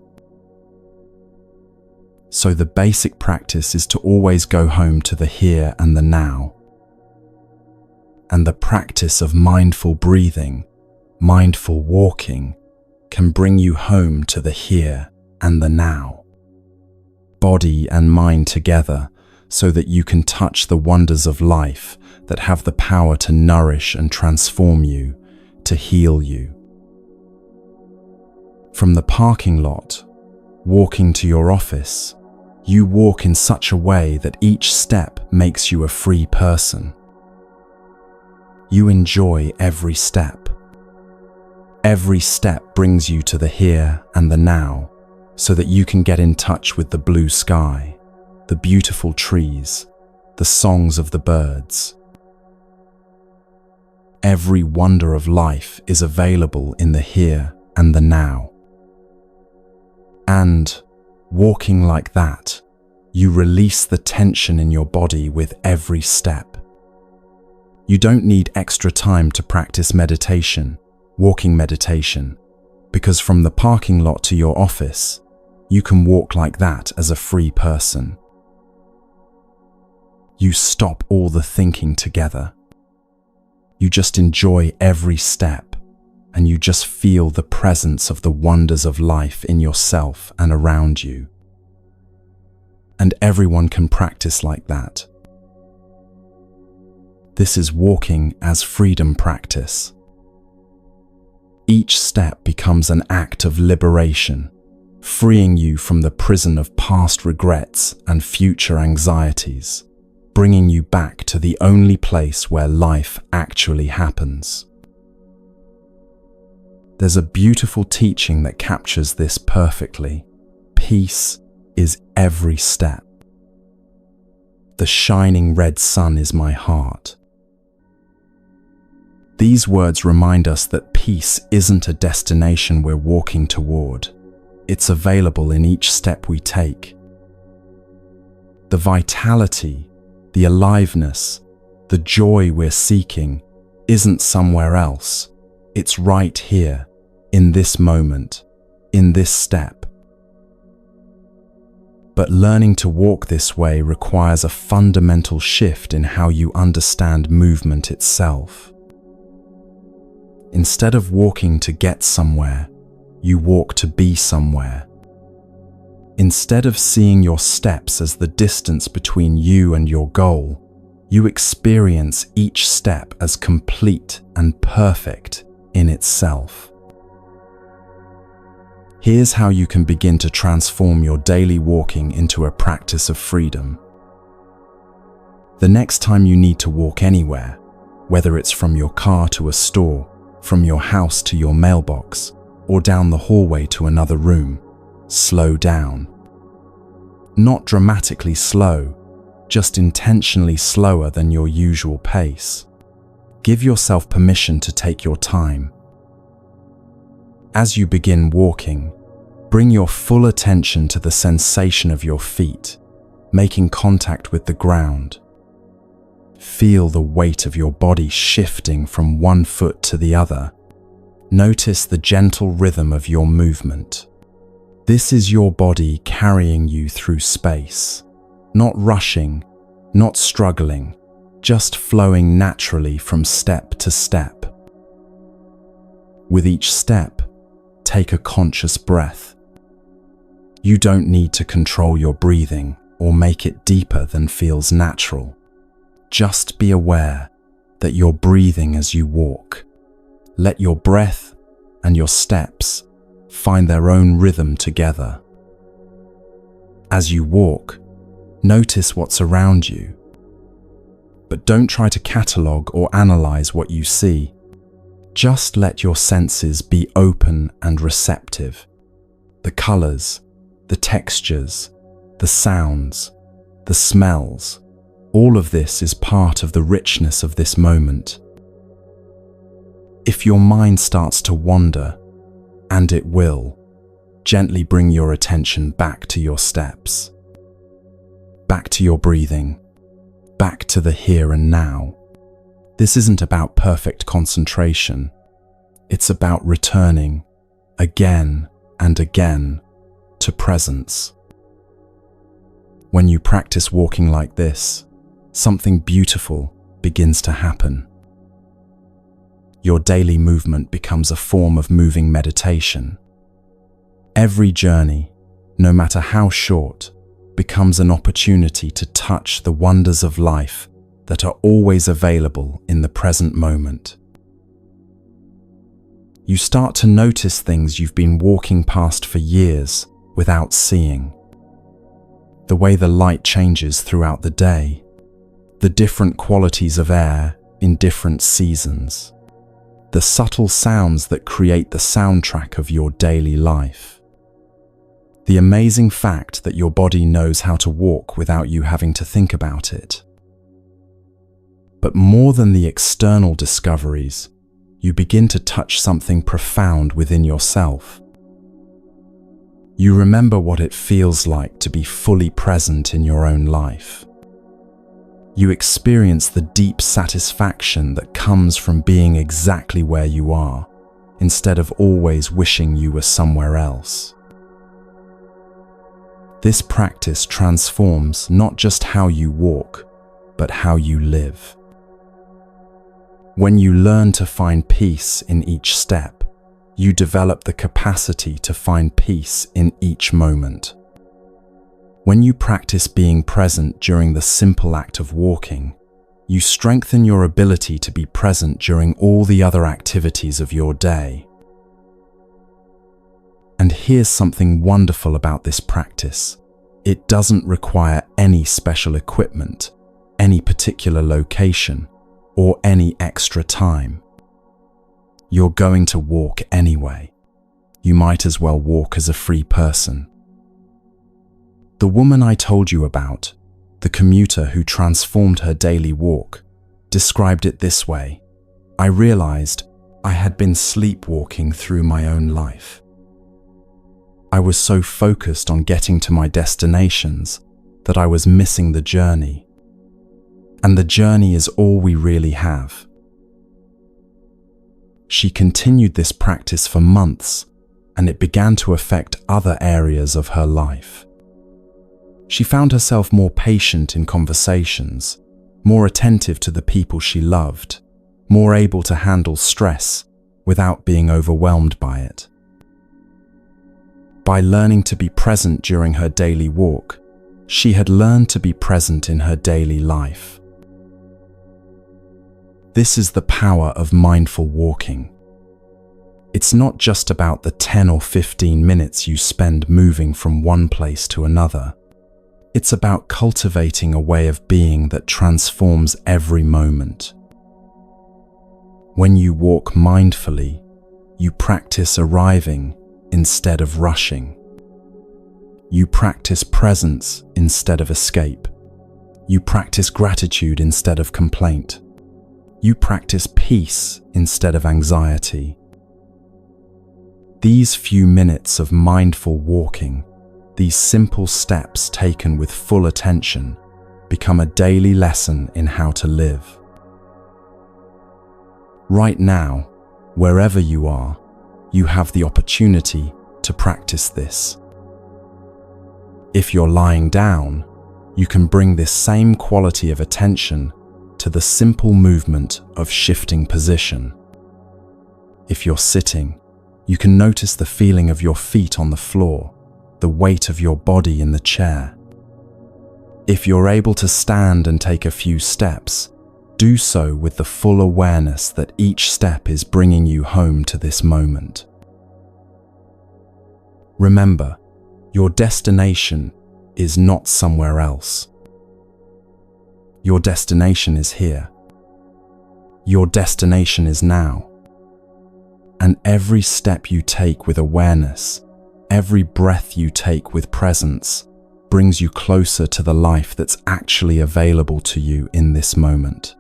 So the basic practice is to always go home to the here and the now. And the practice of mindful breathing, mindful walking, can bring you home to the here and the now. Body and mind together so that you can touch the wonders of life that have the power to nourish and transform you, to heal you. From the parking lot, walking to your office, you walk in such a way that each step makes you a free person. You enjoy every step. Every step brings you to the here and the now, so that you can get in touch with the blue sky, the beautiful trees, the songs of the birds. Every wonder of life is available in the here and the now. And, walking like that, you release the tension in your body with every step. You don't need extra time to practice meditation, walking meditation, because from the parking lot to your office, you can walk like that as a free person. You stop all the thinking together. You just enjoy every step, and you just feel the presence of the wonders of life in yourself and around you. And everyone can practice like that. This is walking as freedom practice. Each step becomes an act of liberation, freeing you from the prison of past regrets and future anxieties, bringing you back to the only place where life actually happens. There's a beautiful teaching that captures this perfectly. Peace is every step. The shining red sun is my heart. These words remind us that peace isn't a destination we're walking toward. It's available in each step we take. The vitality, the aliveness, the joy we're seeking isn't somewhere else. It's right here, in this moment, in this step. But learning to walk this way requires a fundamental shift in how you understand movement itself. Instead of walking to get somewhere, you walk to be somewhere. Instead of seeing your steps as the distance between you and your goal, you experience each step as complete and perfect in itself. Here's how you can begin to transform your daily walking into a practice of freedom. The next time you need to walk anywhere, whether it's from your car to a store, from your house to your mailbox, or down the hallway to another room, slow down. Not dramatically slow, just intentionally slower than your usual pace. Give yourself permission to take your time. As you begin walking, bring your full attention to the sensation of your feet, making contact with the ground. Feel the weight of your body shifting from one foot to the other. Notice the gentle rhythm of your movement. This is your body carrying you through space, not rushing, not struggling, just flowing naturally from step to step. With each step, take a conscious breath. You don't need to control your breathing or make it deeper than feels natural. Just be aware that you're breathing as you walk. Let your breath and your steps find their own rhythm together. As you walk, notice what's around you. But don't try to catalogue or analyze what you see. Just let your senses be open and receptive. The colors, the textures, the sounds, the smells, all of this is part of the richness of this moment. If your mind starts to wander, and it will, gently bring your attention back to your steps, back to your breathing, back to the here and now. This isn't about perfect concentration. It's about returning again and again to presence. When you practice walking like this, something beautiful begins to happen. Your daily movement becomes a form of moving meditation. Every journey, no matter how short, becomes an opportunity to touch the wonders of life that are always available in the present moment. You start to notice things you've been walking past for years without seeing. The way the light changes throughout the day, the different qualities of air in different seasons, the subtle sounds that create the soundtrack of your daily life. The amazing fact that your body knows how to walk without you having to think about it. But more than the external discoveries, you begin to touch something profound within yourself. You remember what it feels like to be fully present in your own life. You experience the deep satisfaction that comes from being exactly where you are, instead of always wishing you were somewhere else. This practice transforms not just how you walk, but how you live. When you learn to find peace in each step, you develop the capacity to find peace in each moment. When you practice being present during the simple act of walking, you strengthen your ability to be present during all the other activities of your day. And here's something wonderful about this practice. It doesn't require any special equipment, any particular location, or any extra time. You're going to walk anyway. You might as well walk as a free person. The woman I told you about, the commuter who transformed her daily walk, described it this way: I realized I had been sleepwalking through my own life. I was so focused on getting to my destinations that I was missing the journey. And the journey is all we really have. She continued this practice for months, and it began to affect other areas of her life. She found herself more patient in conversations, more attentive to the people she loved, more able to handle stress without being overwhelmed by it. By learning to be present during her daily walk, she had learned to be present in her daily life. This is the power of mindful walking. It's not just about the 10 or 15 minutes you spend moving from one place to another. It's about cultivating a way of being that transforms every moment. When you walk mindfully, you practice arriving instead of rushing. You practice presence instead of escape. You practice gratitude instead of complaint. You practice peace instead of anxiety. These few minutes of mindful walking, these simple steps taken with full attention, become a daily lesson in how to live. Right now, wherever you are, you have the opportunity to practice this. If you're lying down, you can bring this same quality of attention to the simple movement of shifting position. If you're sitting, you can notice the feeling of your feet on the floor, the weight of your body in the chair. If you're able to stand and take a few steps, do so with the full awareness that each step is bringing you home to this moment. Remember, your destination is not somewhere else. Your destination is here. Your destination is now. And every step you take with awareness, every breath you take with presence, brings you closer to the life that's actually available to you in this moment.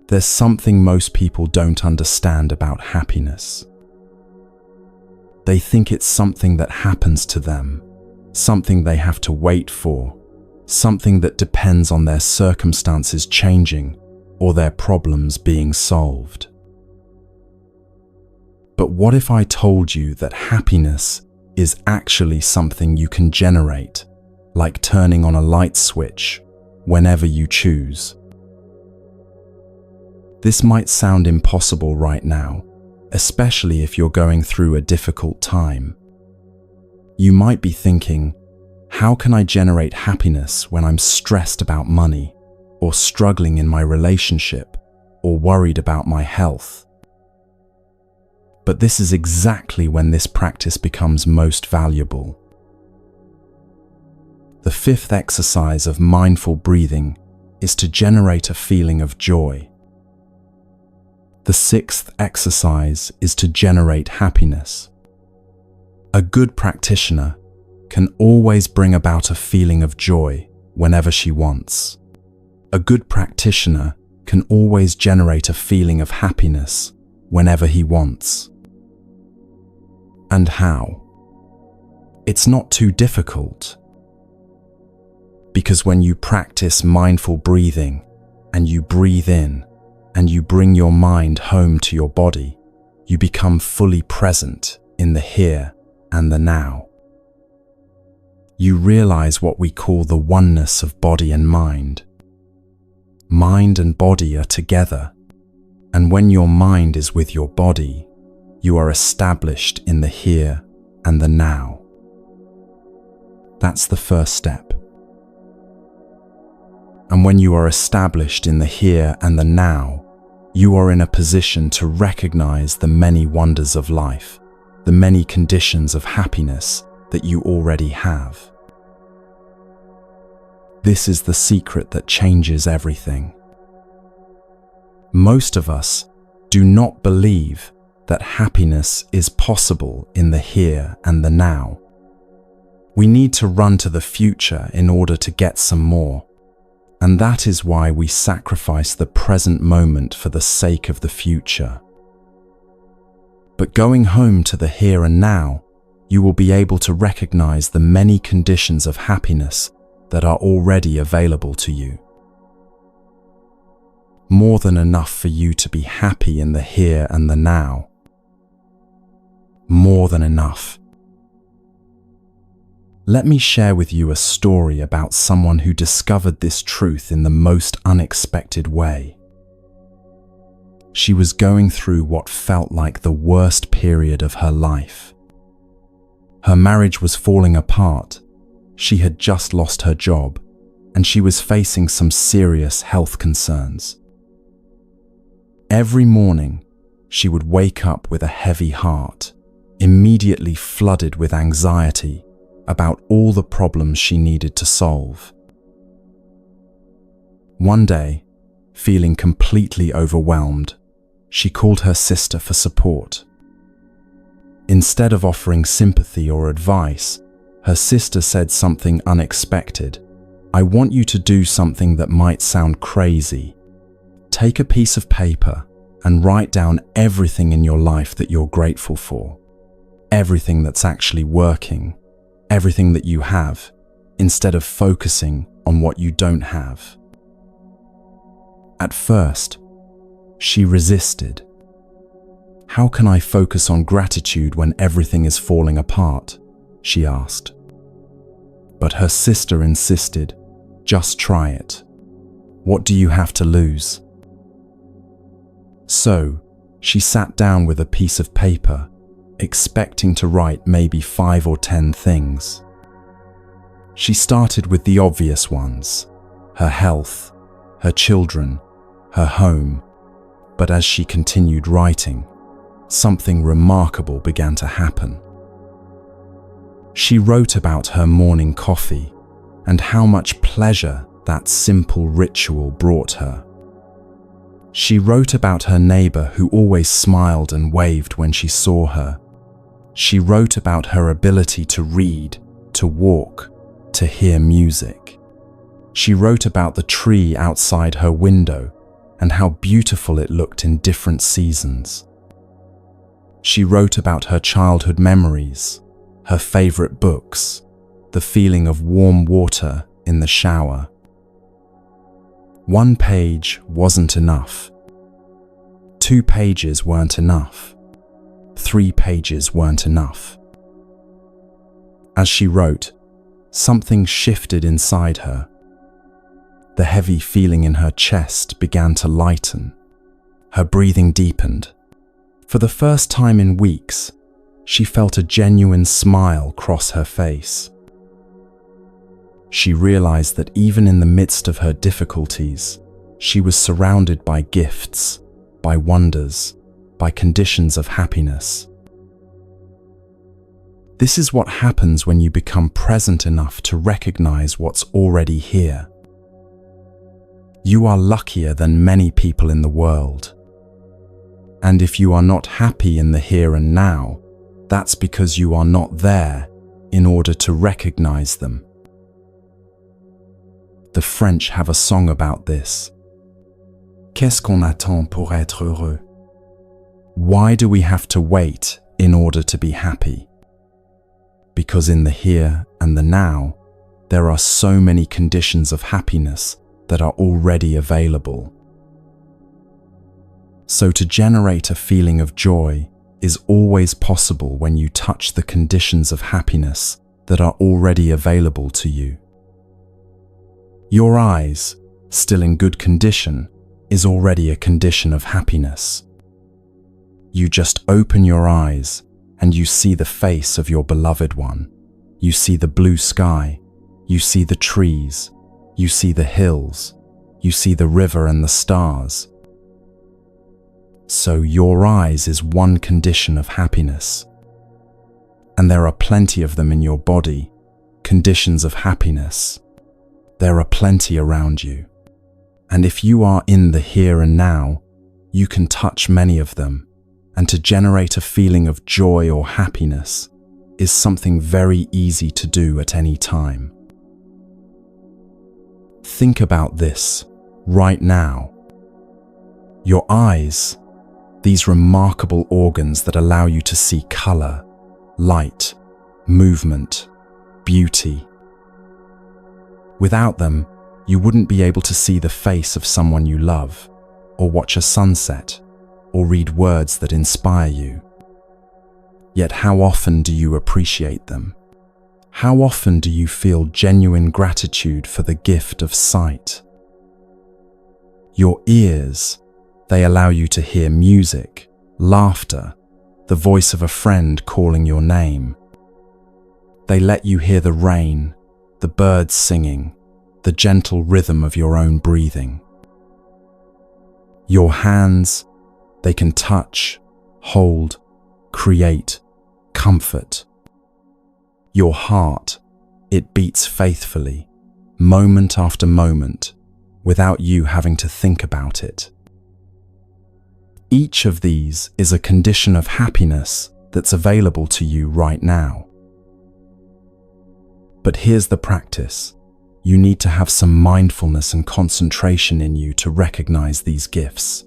There's something most people don't understand about happiness. They think it's something that happens to them, something they have to wait for, something that depends on their circumstances changing or their problems being solved. But what if I told you that happiness is actually something you can generate, like turning on a light switch whenever you choose? This might sound impossible right now, especially if you're going through a difficult time. You might be thinking, how can I generate happiness when I'm stressed about money, or struggling in my relationship, or worried about my health? But this is exactly when this practice becomes most valuable. The fifth exercise of mindful breathing is to generate a feeling of joy. The sixth exercise is to generate happiness. A good practitioner can always bring about a feeling of joy whenever she wants. A good practitioner can always generate a feeling of happiness whenever he wants. And how? It's not too difficult. Because when you practice mindful breathing and you breathe in and you bring your mind home to your body, you become fully present in the here and the now. You realize what we call the oneness of body and mind. Mind and body are together, and when your mind is with your body, you are established in the here and the now. That's the first step. And when you are established in the here and the now, you are in a position to recognize the many wonders of life, the many conditions of happiness that you already have. This is the secret that changes everything. Most of us do not believe that happiness is possible in the here and the now. We need to run to the future in order to get some more, and that is why we sacrifice the present moment for the sake of the future. But going home to the here and now, you will be able to recognize the many conditions of happiness that are already available to you. More than enough for you to be happy in the here and the now. More than enough. Let me share with you a story about someone who discovered this truth in the most unexpected way. She was going through what felt like the worst period of her life. Her marriage was falling apart, she had just lost her job, and she was facing some serious health concerns. Every morning, she would wake up with a heavy heart, immediately flooded with anxiety about all the problems she needed to solve. One day, feeling completely overwhelmed, she called her sister for support. Instead of offering sympathy or advice, her sister said something unexpected. "I want you to do something that might sound crazy. Take a piece of paper and write down everything in your life that you're grateful for. Everything that's actually working. Everything that you have, instead of focusing on what you don't have." At first, she resisted. "How can I focus on gratitude when everything is falling apart?" she asked. But her sister insisted, "Just try it. What do you have to lose?" So, she sat down with a piece of paper, expecting to write maybe 5 or 10 things. She started with the obvious ones: her health, her children, her home. But as she continued writing, something remarkable began to happen. She wrote about her morning coffee and how much pleasure that simple ritual brought her. She wrote about her neighbor who always smiled and waved when she saw her. She wrote about her ability to read, to walk, to hear music. She wrote about the tree outside her window and how beautiful it looked in different seasons. She wrote about her childhood memories, her favorite books, the feeling of warm water in the shower. 1 page wasn't enough. 2 pages weren't enough. 3 pages weren't enough. As she wrote, something shifted inside her. The heavy feeling in her chest began to lighten. Her breathing deepened. For the first time in weeks, she felt a genuine smile cross her face. She realized that even in the midst of her difficulties, she was surrounded by gifts, by wonders, by conditions of happiness. This is what happens when you become present enough to recognize what's already here. You are luckier than many people in the world. And if you are not happy in the here and now, that's because you are not there in order to recognize them. The French have a song about this. Qu'est-ce qu'on attend pour être heureux? Why do we have to wait in order to be happy? Because in the here and the now, there are so many conditions of happiness that are already available. So to generate a feeling of joy is always possible when you touch the conditions of happiness that are already available to you. Your eyes, still in good condition, is already a condition of happiness. You just open your eyes and you see the face of your beloved one. You see the blue sky, you see the trees, you see the hills, you see the river and the stars. So your eyes is one condition of happiness. And there are plenty of them in your body, conditions of happiness. There are plenty around you. And if you are in the here and now, you can touch many of them. And to generate a feeling of joy or happiness is something very easy to do at any time. Think about this right now. Your eyes, these remarkable organs that allow you to see color, light, movement, beauty. Without them, you wouldn't be able to see the face of someone you love, or watch a sunset, or read words that inspire you. Yet how often do you appreciate them? How often do you feel genuine gratitude for the gift of sight? Your ears, they allow you to hear music, laughter, the voice of a friend calling your name. They let you hear the rain, the birds singing, the gentle rhythm of your own breathing. Your hands, they can touch, hold, create, comfort. Your heart, it beats faithfully, moment after moment, without you having to think about it. Each of these is a condition of happiness that's available to you right now. But here's the practice. You need to have some mindfulness and concentration in you to recognize these gifts.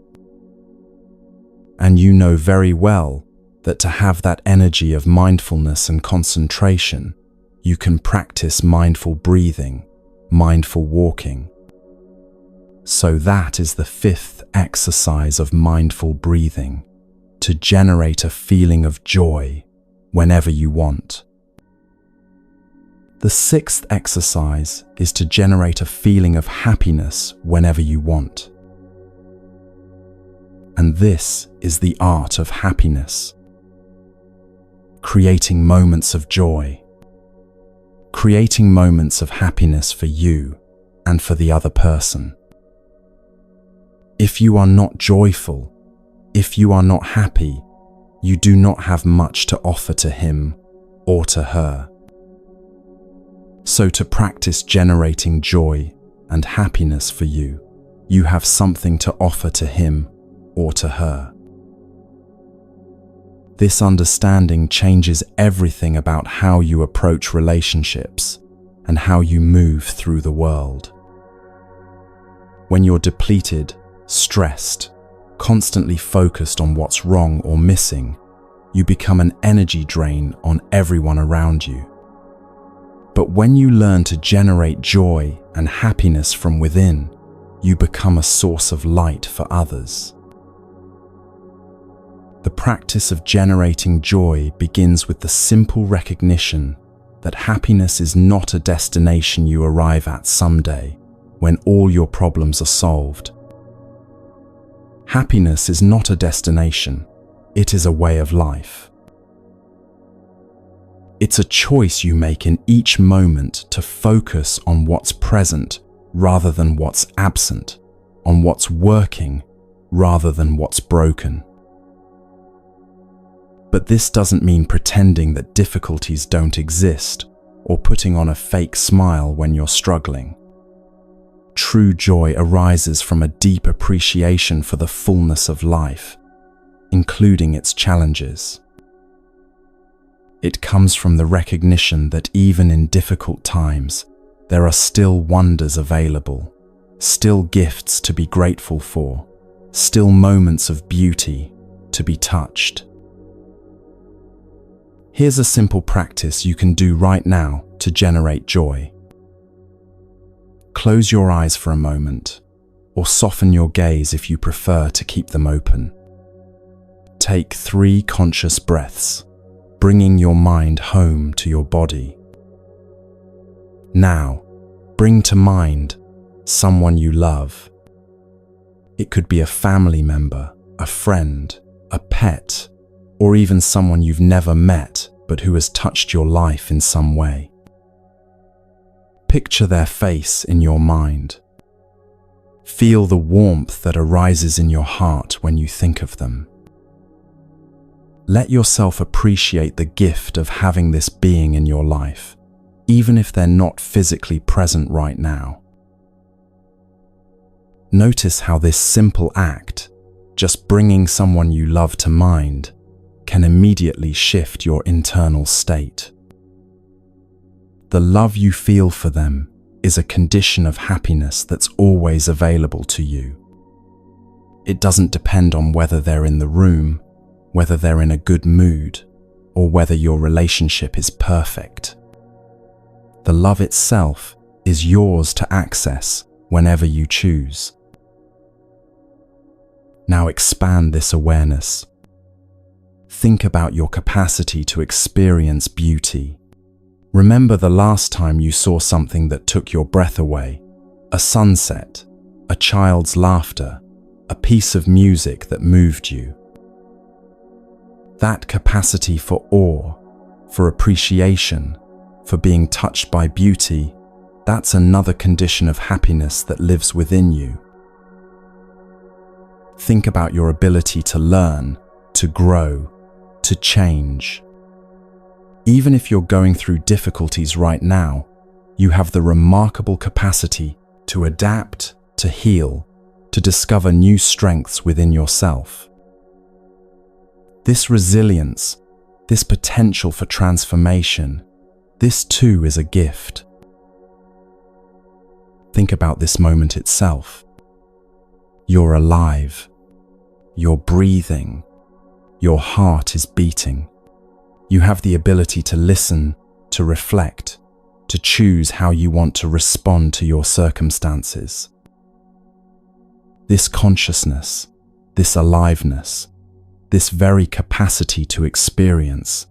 And you know very well that to have that energy of mindfulness and concentration, you can practice mindful breathing, mindful walking. So that is the fifth exercise of mindful breathing, to generate a feeling of joy whenever you want. The sixth exercise is to generate a feeling of happiness whenever you want. And this is the art of happiness. Creating moments of joy. Creating moments of happiness for you and for the other person. If you are not joyful, if you are not happy, you do not have much to offer to him or to her. So to practice generating joy and happiness for you, you have something to offer to him or to her. This understanding changes everything about how you approach relationships and how you move through the world. When you're depleted, stressed, constantly focused on what's wrong or missing, you become an energy drain on everyone around you. But when you learn to generate joy and happiness from within, you become a source of light for others. The practice of generating joy begins with the simple recognition that happiness is not a destination you arrive at someday when all your problems are solved. Happiness is not a destination, it is a way of life. It's a choice you make in each moment to focus on what's present rather than what's absent, on what's working rather than what's broken. But this doesn't mean pretending that difficulties don't exist or putting on a fake smile when you're struggling. True joy arises from a deep appreciation for the fullness of life, including its challenges. It comes from the recognition that even in difficult times, there are still wonders available, still gifts to be grateful for, still moments of beauty to be touched. Here's a simple practice you can do right now to generate joy. Close your eyes for a moment, or soften your gaze if you prefer to keep them open. Take 3 conscious breaths, bringing your mind home to your body. Now, bring to mind someone you love. It could be a family member, a friend, a pet, or even someone you've never met but who has touched your life in some way. Picture their face in your mind. Feel the warmth that arises in your heart when you think of them. Let yourself appreciate the gift of having this being in your life, even if they're not physically present right now. Notice how this simple act, just bringing someone you love to mind, can immediately shift your internal state. The love you feel for them is a condition of happiness that's always available to you. It doesn't depend on whether they're in the room, whether they're in a good mood, or whether your relationship is perfect. The love itself is yours to access whenever you choose. Now expand this awareness. Think about your capacity to experience beauty. Remember the last time you saw something that took your breath away, a sunset, a child's laughter, a piece of music that moved you. That capacity for awe, for appreciation, for being touched by beauty, that's another condition of happiness that lives within you. Think about your ability to learn, to grow, to change. Even if you're going through difficulties right now, you have the remarkable capacity to adapt, to heal, to discover new strengths within yourself. This resilience, this potential for transformation, this too is a gift. Think about this moment itself. You're alive. You're breathing. Your heart is beating. You have the ability to listen, to reflect, to choose how you want to respond to your circumstances. This consciousness, this aliveness, this very capacity to experience,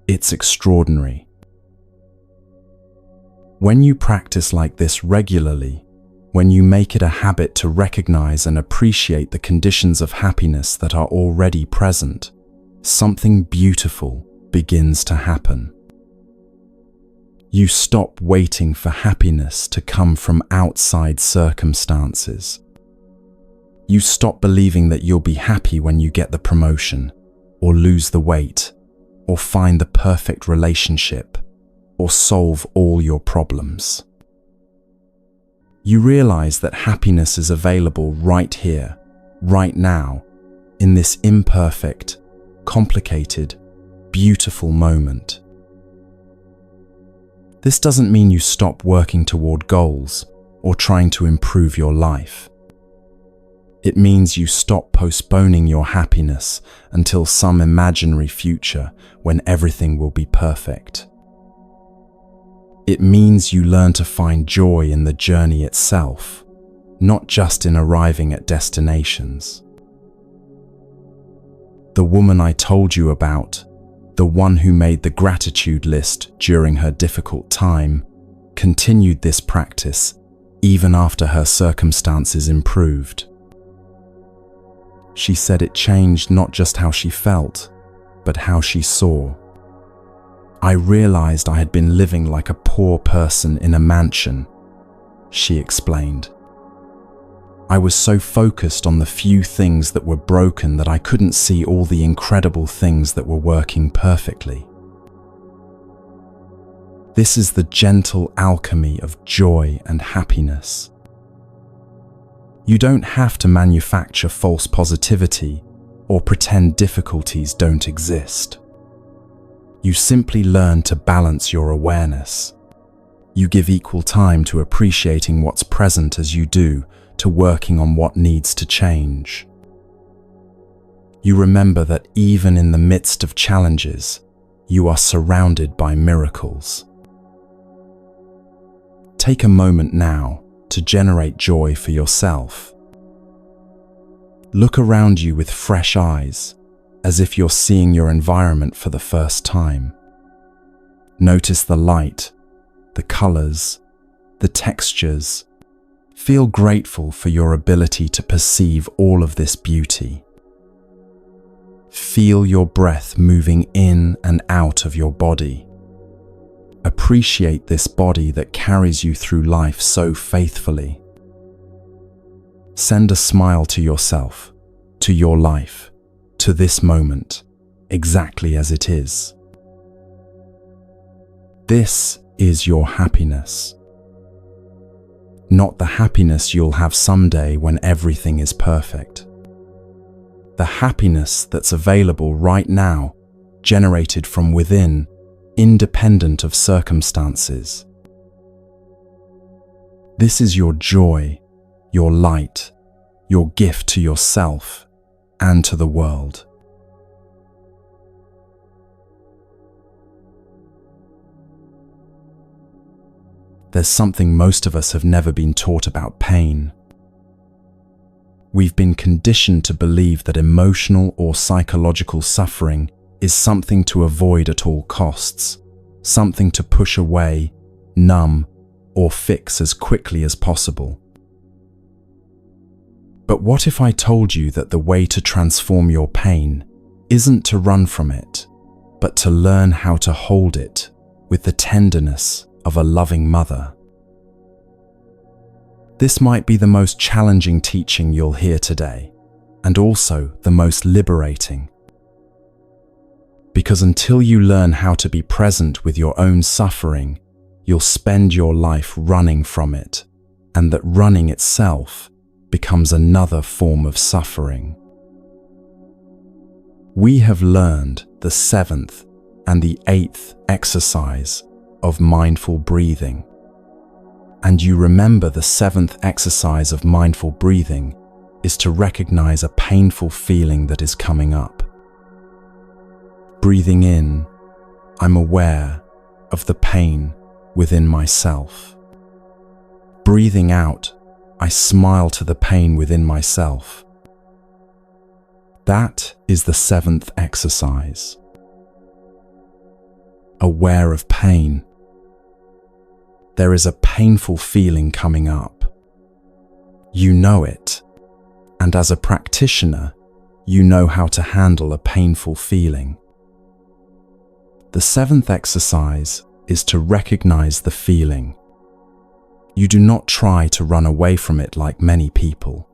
it's extraordinary. When you practice like this regularly, when you make it a habit to recognize and appreciate the conditions of happiness that are already present, something beautiful begins to happen. You stop waiting for happiness to come from outside circumstances. You stop believing that you'll be happy when you get the promotion, or lose the weight, or find the perfect relationship, or solve all your problems. You realize that happiness is available right here, right now, in this imperfect, complicated, beautiful moment. This doesn't mean you stop working toward goals or trying to improve your life. It means you stop postponing your happiness until some imaginary future when everything will be perfect. It means you learn to find joy in the journey itself, not just in arriving at destinations. The woman I told you about, the one who made the gratitude list during her difficult time, continued this practice even after her circumstances improved. She said it changed not just how she felt, but how she saw. I realized I had been living like a poor person in a mansion, she explained. I was so focused on the few things that were broken that I couldn't see all the incredible things that were working perfectly. This is the gentle alchemy of joy and happiness. You don't have to manufacture false positivity or pretend difficulties don't exist. You simply learn to balance your awareness. You give equal time to appreciating what's present as you do to working on what needs to change. You remember that even in the midst of challenges, you are surrounded by miracles. Take a moment now to generate joy for yourself. Look around you with fresh eyes, as if you're seeing your environment for the first time. Notice the light, the colors, the textures. Feel grateful for your ability to perceive all of this beauty. Feel your breath moving in and out of your body. Appreciate this body that carries you through life so faithfully. Send a smile to yourself, to your life, to this moment, exactly as it is. This is your happiness. not the happiness you'll have someday when everything is perfect. The happiness that's available right now, generated from within, independent of circumstances. This is your joy, your light, your gift to yourself and to the world. There's something most of us have never been taught about pain. We've been conditioned to believe that emotional or psychological suffering is something to avoid at all costs, something to push away, numb, or fix as quickly as possible. But what if I told you that the way to transform your pain isn't to run from it, but to learn how to hold it with the tenderness of a loving mother? This might be the most challenging teaching you'll hear today, and also the most liberating. Because until you learn how to be present with your own suffering, you'll spend your life running from it, and that running itself becomes another form of suffering. We have learned the 7th and the 8th exercise of mindful breathing. And you remember the 7th exercise of mindful breathing is to recognize a painful feeling that is coming up. Breathing in, I'm aware of the pain within myself. Breathing out, I smile to the pain within myself. That is the 7th exercise. Aware of pain. There is a painful feeling coming up. You know it, and as a practitioner, you know how to handle a painful feeling. The 7th exercise is to recognize the feeling. You do not try to run away from it like many people.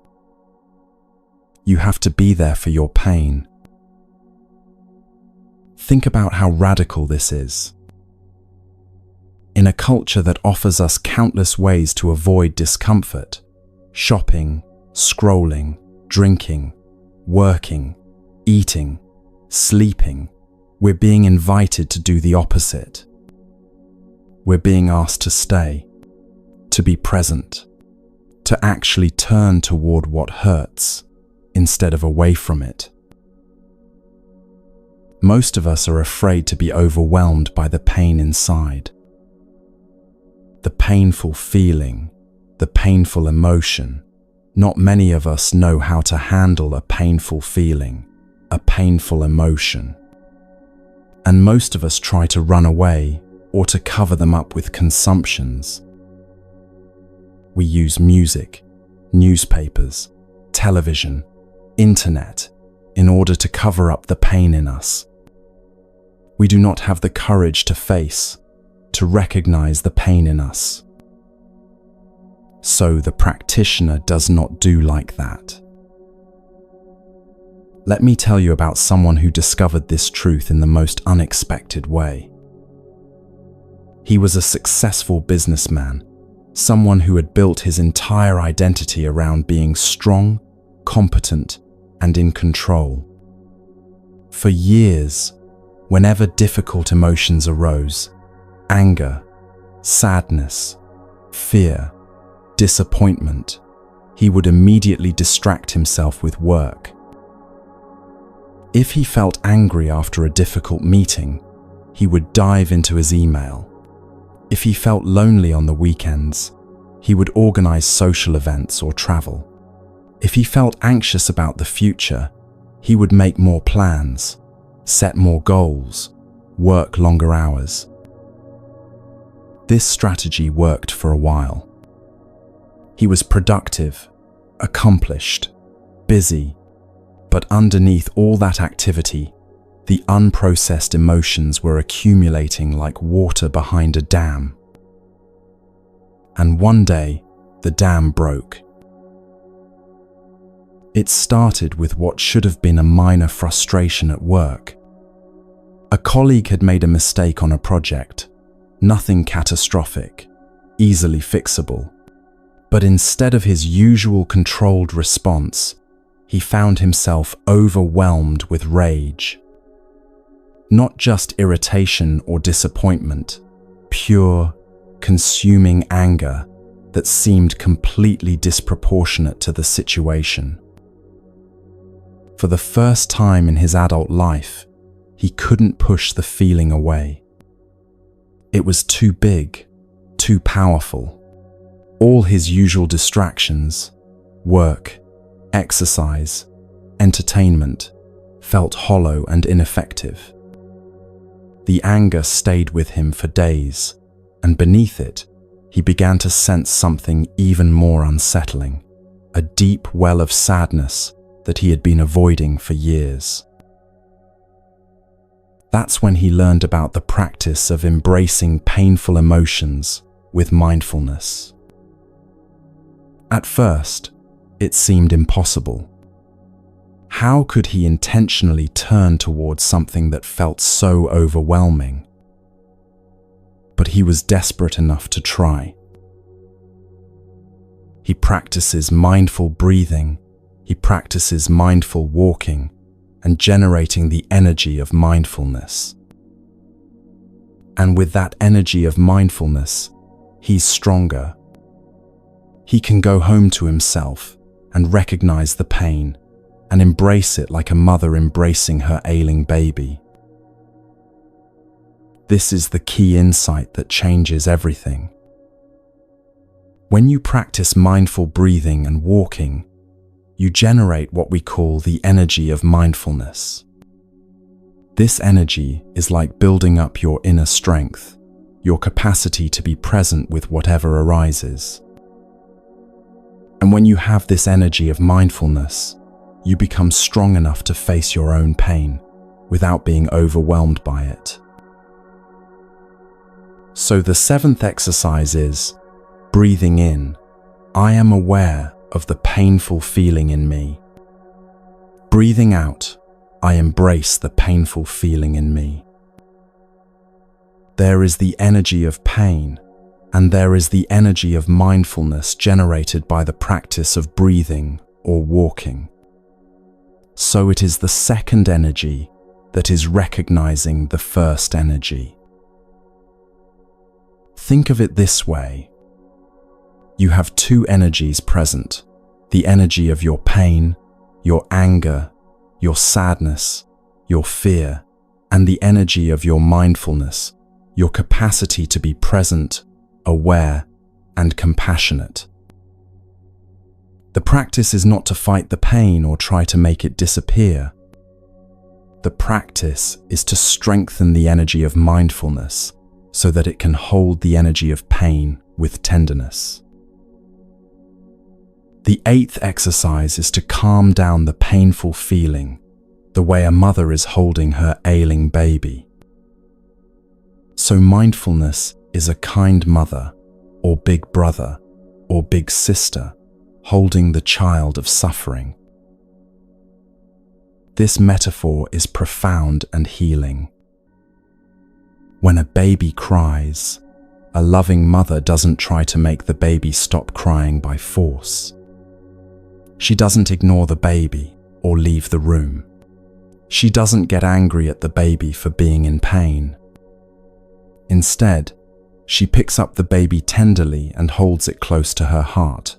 You have to be there for your pain. Think about how radical this is. In a culture that offers us countless ways to avoid discomfort, shopping, scrolling, drinking, working, eating, sleeping, we're being invited to do the opposite. We're being asked to stay, to be present, to actually turn toward what hurts instead of away from it. Most of us are afraid to be overwhelmed by the pain inside. The painful feeling, the painful emotion. Not many of us know how to handle a painful feeling, a painful emotion. And most of us try to run away or to cover them up with consumptions. We use music, newspapers, television, internet in order to cover up the pain in us. We do not have the courage to face, to recognize the pain in us. So the practitioner does not do like that. Let me tell you about someone who discovered this truth in the most unexpected way. He was a successful businessman, someone who had built his entire identity around being strong, competent, and in control. For years, whenever difficult emotions arose, anger, sadness, fear, disappointment, he would immediately distract himself with work. If he felt angry after a difficult meeting, he would dive into his email. If he felt lonely on the weekends, he would organize social events or travel. If he felt anxious about the future, he would make more plans, set more goals, work longer hours. This strategy worked for a while. He was productive, accomplished, busy, but underneath all that activity, the unprocessed emotions were accumulating like water behind a dam. And one day, the dam broke. It started with what should have been a minor frustration at work. A colleague had made a mistake on a project, nothing catastrophic, easily fixable. But instead of his usual controlled response, he found himself overwhelmed with rage. Not just irritation or disappointment, pure, consuming anger that seemed completely disproportionate to the situation. For the first time in his adult life, he couldn't push the feeling away. It was too big, too powerful. All his usual distractions, work, exercise, entertainment, felt hollow and ineffective. The anger stayed with him for days, and beneath it, he began to sense something even more unsettling, a deep well of sadness that he had been avoiding for years. That's when he learned about the practice of embracing painful emotions with mindfulness. At first, it seemed impossible. How could he intentionally turn towards something that felt so overwhelming? But he was desperate enough to try. He practices mindful breathing, he practices mindful walking, and generating the energy of mindfulness. And with that energy of mindfulness, he's stronger. He can go home to himself and recognize the pain and embrace it like a mother embracing her ailing baby. This is the key insight that changes everything. When you practice mindful breathing and walking, you generate what we call the energy of mindfulness. This energy is like building up your inner strength, your capacity to be present with whatever arises. And when you have this energy of mindfulness, you become strong enough to face your own pain without being overwhelmed by it. So the seventh exercise is breathing in. I am aware of the painful feeling in me. Breathing out, I embrace the painful feeling in me. There is the energy of pain, and there is the energy of mindfulness generated by the practice of breathing or walking. So it is the second energy that is recognizing the first energy. Think of it this way. You have two energies present, the energy of your pain, your anger, your sadness, your fear, and the energy of your mindfulness, your capacity to be present, aware, and compassionate. The practice is not to fight the pain or try to make it disappear. The practice is to strengthen the energy of mindfulness so that it can hold the energy of pain with tenderness. The eighth exercise is to calm down the painful feeling, the way a mother is holding her ailing baby. So mindfulness is a kind mother, or big brother, or big sister, holding the child of suffering. This metaphor is profound and healing. When a baby cries, a loving mother doesn't try to make the baby stop crying by force. She doesn't ignore the baby or leave the room. She doesn't get angry at the baby for being in pain. Instead, she picks up the baby tenderly and holds it close to her heart.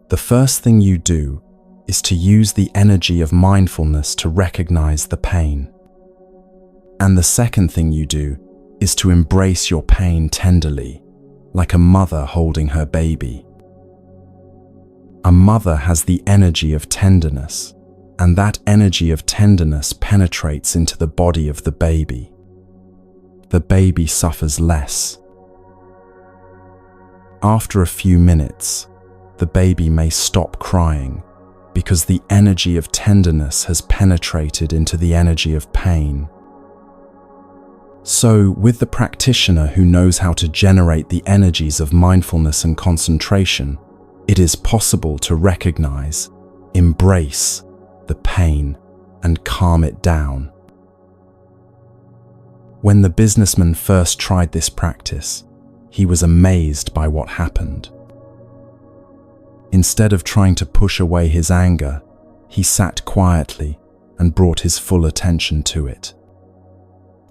The first thing you do is to use the energy of mindfulness to recognize the pain. And the second thing you do is to embrace your pain tenderly, like a mother holding her baby. A mother has the energy of tenderness, and that energy of tenderness penetrates into the body of the baby. The baby suffers less. After a few minutes, the baby may stop crying because the energy of tenderness has penetrated into the energy of pain. So, with the practitioner who knows how to generate the energies of mindfulness and concentration, it is possible to recognize, embrace the pain, and calm it down. When the businessman first tried this practice, he was amazed by what happened. Instead of trying to push away his anger, he sat quietly and brought his full attention to it.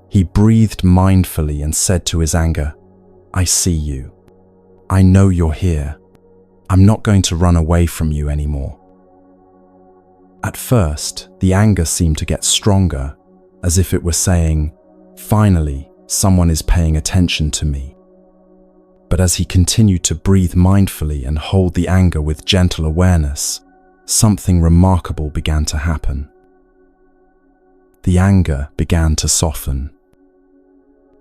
He breathed mindfully and said to his anger, "I see you. I know you're here. I'm not going to run away from you anymore." At first, the anger seemed to get stronger, as if it were saying, "Finally, someone is paying attention to me." But as he continued to breathe mindfully and hold the anger with gentle awareness, something remarkable began to happen. The anger began to soften.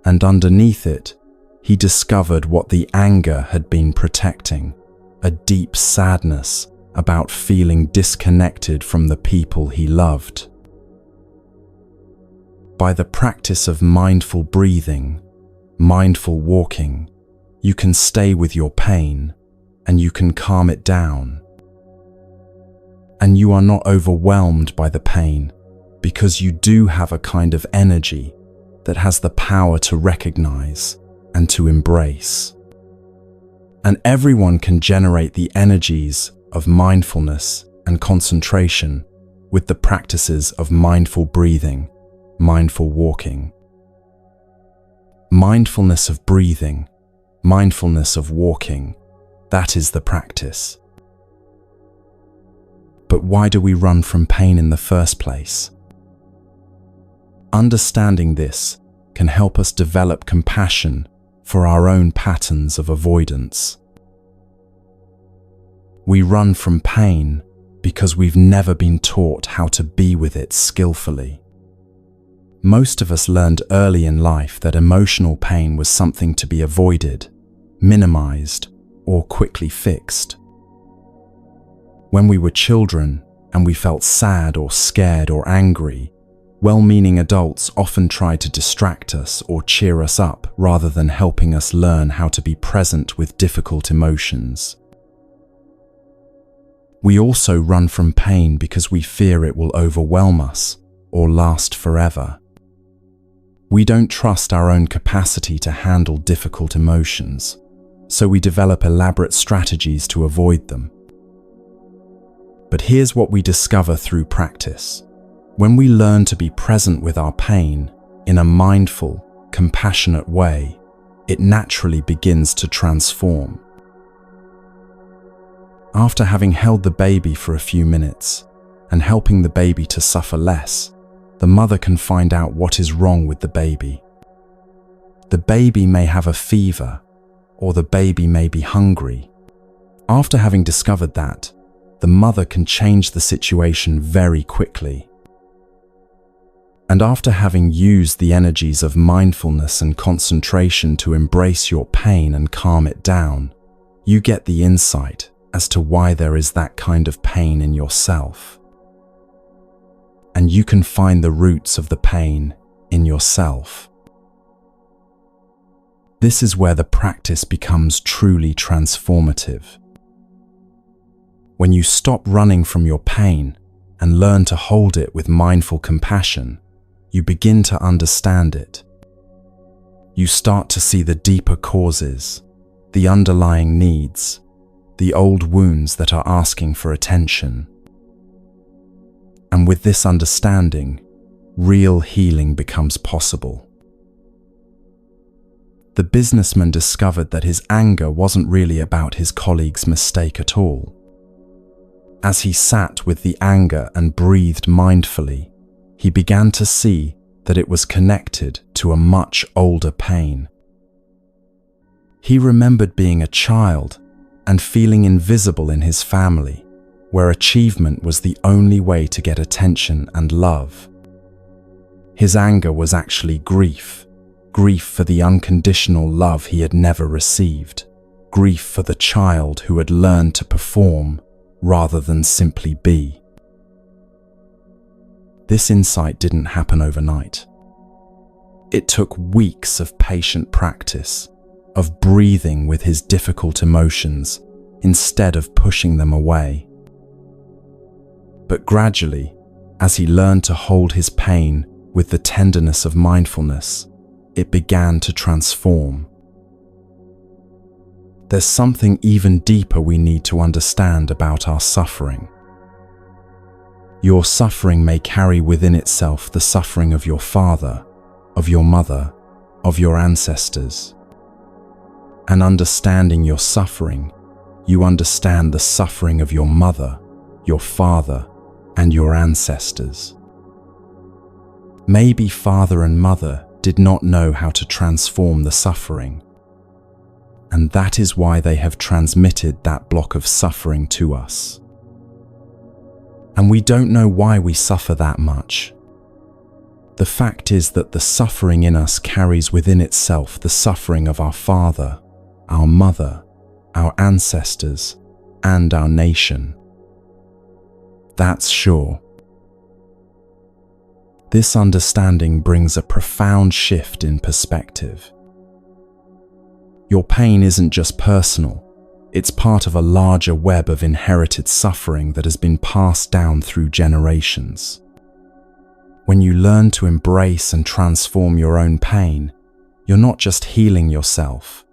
And underneath it, he discovered what the anger had been protecting, a deep sadness about feeling disconnected from the people he loved. By the practice of mindful breathing, mindful walking, you can stay with your pain and you can calm it down. And you are not overwhelmed by the pain because you do have a kind of energy that has the power to recognize and to embrace. And everyone can generate the energies of mindfulness and concentration with the practices of mindful breathing, mindful walking. Mindfulness of breathing, mindfulness of walking, that is the practice. But why do we run from pain in the first place? Understanding this can help us develop compassion for our own patterns of avoidance. We run from pain because we've never been taught how to be with it skillfully. Most of us learned early in life that emotional pain was something to be avoided, minimized, or quickly fixed. When we were children and we felt sad or scared or angry, well-meaning adults often tried to distract us or cheer us up rather than helping us learn how to be present with difficult emotions. We also run from pain because we fear it will overwhelm us or last forever. We don't trust our own capacity to handle difficult emotions, so we develop elaborate strategies to avoid them. But here's what we discover through practice. When we learn to be present with our pain in a mindful, compassionate way, it naturally begins to transform. After having held the baby for a few minutes and helping the baby to suffer less, the mother can find out what is wrong with the baby. The baby may have a fever, or the baby may be hungry. After having discovered that, the mother can change the situation very quickly. And after having used the energies of mindfulness and concentration to embrace your pain and calm it down, you get the insight as to why there is that kind of pain in yourself. And you can find the roots of the pain in yourself. This is where the practice becomes truly transformative. When you stop running from your pain and learn to hold it with mindful compassion, you begin to understand it. You start to see the deeper causes, the underlying needs, the old wounds that are asking for attention. And with this understanding, real healing becomes possible. The businessman discovered that his anger wasn't really about his colleague's mistake at all. As he sat with the anger and breathed mindfully, he began to see that it was connected to a much older pain. He remembered being a child and feeling invisible in his family, where achievement was the only way to get attention and love. His anger was actually grief for the unconditional love he had never received, grief for the child who had learned to perform rather than simply be. This insight didn't happen overnight. It took weeks of patient practice, of breathing with his difficult emotions instead of pushing them away. But gradually, as he learned to hold his pain with the tenderness of mindfulness, it began to transform. there's something even deeper we need to understand about our suffering. Your suffering may carry within itself the suffering of your father, of your mother, of your ancestors. And understanding your suffering, you understand the suffering of your mother, your father, and your ancestors. Maybe father and mother did not know how to transform the suffering, and that is why they have transmitted that block of suffering to us. And we don't know why we suffer that much. The fact is that the suffering in us carries within itself the suffering of our father, our mother, our ancestors, and our nation. That's sure. This understanding brings a profound shift in perspective. Your pain isn't just personal, it's part of a larger web of inherited suffering that has been passed down through generations. When you learn to embrace and transform your own pain, you're not just healing yourself.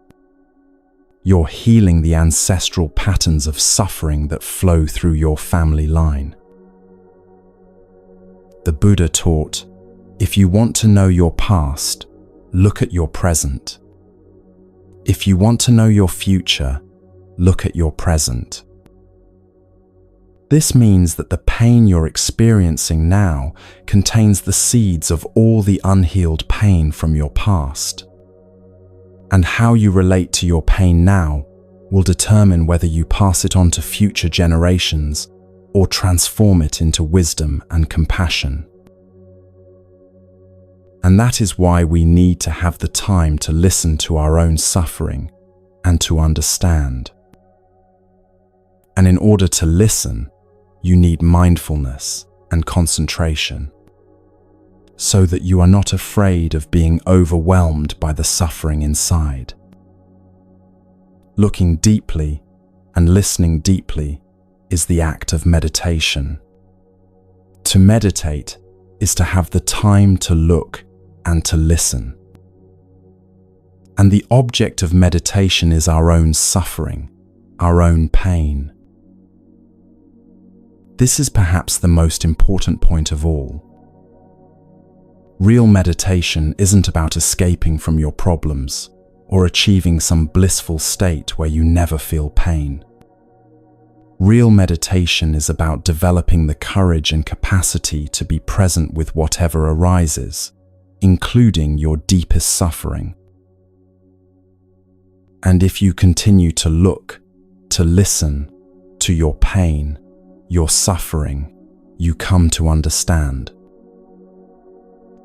You're healing the ancestral patterns of suffering that flow through your family line. The Buddha taught, if you want to know your past, look at your present. If you want to know your future, look at your present. This means that the pain you're experiencing now contains the seeds of all the unhealed pain from your past. And how you relate to your pain now will determine whether you pass it on to future generations or transform it into wisdom and compassion. And that is why we need to have the time to listen to our own suffering and to understand. And in order to listen, you need mindfulness and concentration, so that you are not afraid of being overwhelmed by the suffering inside. Looking deeply and listening deeply is the act of meditation. To meditate is to have the time to look and to listen. And the object of meditation is our own suffering, our own pain. This is perhaps the most important point of all. Real meditation isn't about escaping from your problems or achieving some blissful state where you never feel pain. Real meditation is about developing the courage and capacity to be present with whatever arises, including your deepest suffering. And if you continue to look, to listen to your pain, your suffering, you come to understand.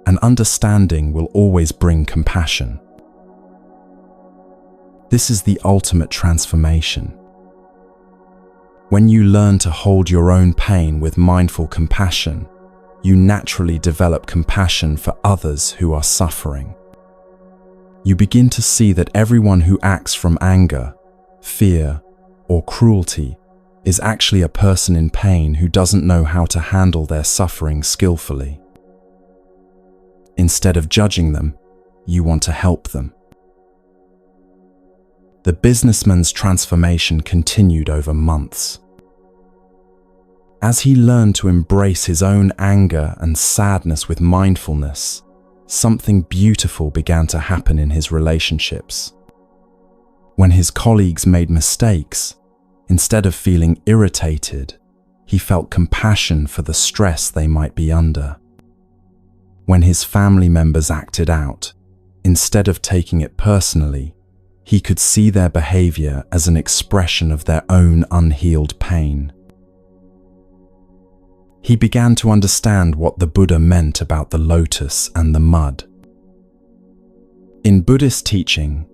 And understanding will always bring compassion. This is the ultimate transformation. When you learn to hold your own pain with mindful compassion, you naturally develop compassion for others who are suffering. You begin to see that everyone who acts from anger, fear, or cruelty is actually a person in pain who doesn't know how to handle their suffering skillfully. Instead of judging them, you want to help them. The businessman's transformation continued over months. As he learned to embrace his own anger and sadness with mindfulness, something beautiful began to happen in his relationships. When his colleagues made mistakes, instead of feeling irritated, he felt compassion for the stress they might be under. When his family members acted out, instead of taking it personally, he could see their behavior as an expression of their own unhealed pain. He began to understand what the Buddha meant about the lotus and the mud. In Buddhist teaching,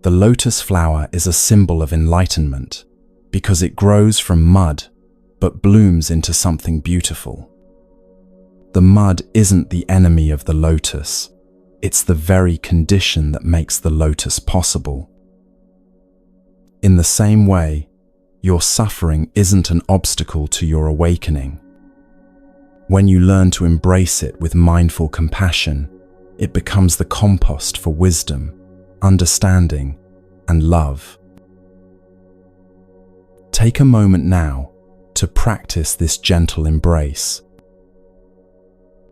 the lotus flower is a symbol of enlightenment because it grows from mud but blooms into something beautiful. The mud isn't the enemy of the lotus, it's the very condition that makes the lotus possible. In the same way, your suffering isn't an obstacle to your awakening. When you learn to embrace it with mindful compassion, it becomes the compost for wisdom, understanding, and love. Take a moment now to practice this gentle embrace.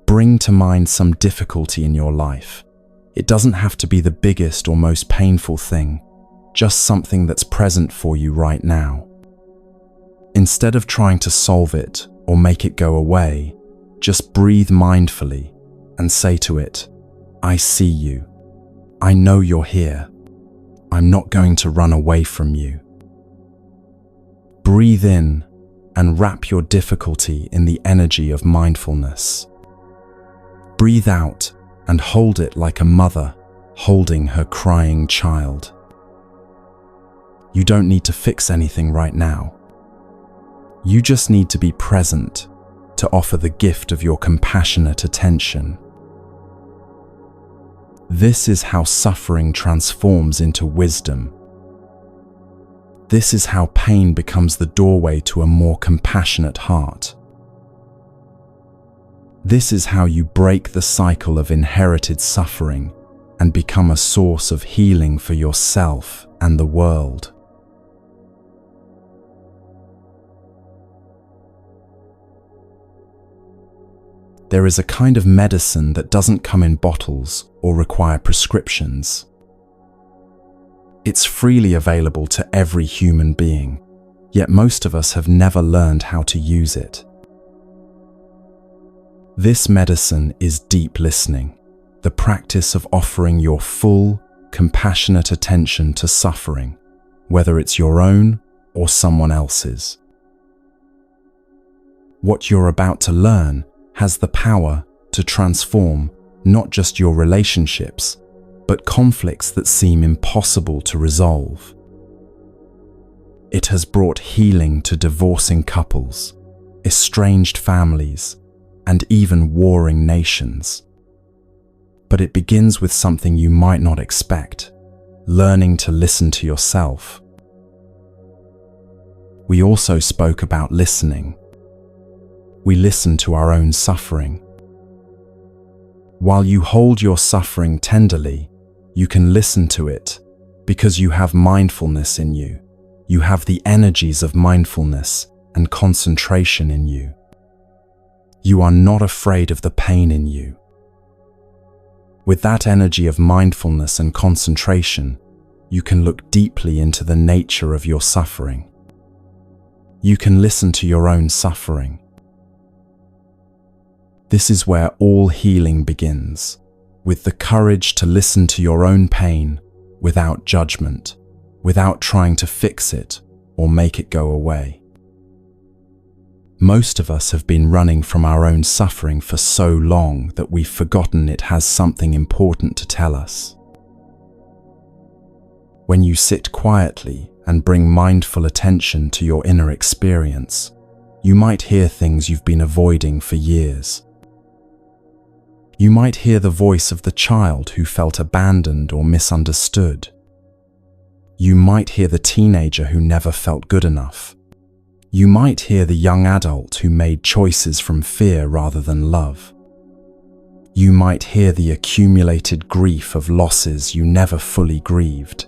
Bring to mind some difficulty in your life. It doesn't have to be the biggest or most painful thing, just something that's present for you right now. Instead of trying to solve it or make it go away, just breathe mindfully and say to it, "I see you. I know you're here. I'm not going to run away from you." Breathe in and wrap your difficulty in the energy of mindfulness. Breathe out and hold it like a mother holding her crying child. You don't need to fix anything right now. You just need to be present to offer the gift of your compassionate attention. This is how suffering transforms into wisdom. This is how pain becomes the doorway to a more compassionate heart. This is how you break the cycle of inherited suffering and become a source of healing for yourself and the world. There is a kind of medicine that doesn't come in bottles or require prescriptions. It's freely available to every human being, yet most of us have never learned how to use it. This medicine is deep listening, the practice of offering your full, compassionate attention to suffering, whether it's your own or someone else's. What you're about to learn has the power to transform not just your relationships, but conflicts that seem impossible to resolve. It has brought healing to divorcing couples, estranged families, and even warring nations. But it begins with something you might not expect: learning to listen to yourself. We also spoke about listening. We listen to our own suffering. While you hold your suffering tenderly, you can listen to it because you have mindfulness in you. You have the energies of mindfulness and concentration in you. You are not afraid of the pain in you. With that energy of mindfulness and concentration, you can look deeply into the nature of your suffering. You can listen to your own suffering. This is where all healing begins, with the courage to listen to your own pain without judgment, without trying to fix it or make it go away. Most of us have been running from our own suffering for so long that we've forgotten it has something important to tell us. When you sit quietly and bring mindful attention to your inner experience, you might hear things you've been avoiding for years. You might hear the voice of the child who felt abandoned or misunderstood. You might hear the teenager who never felt good enough. You might hear the young adult who made choices from fear rather than love. You might hear the accumulated grief of losses you never fully grieved.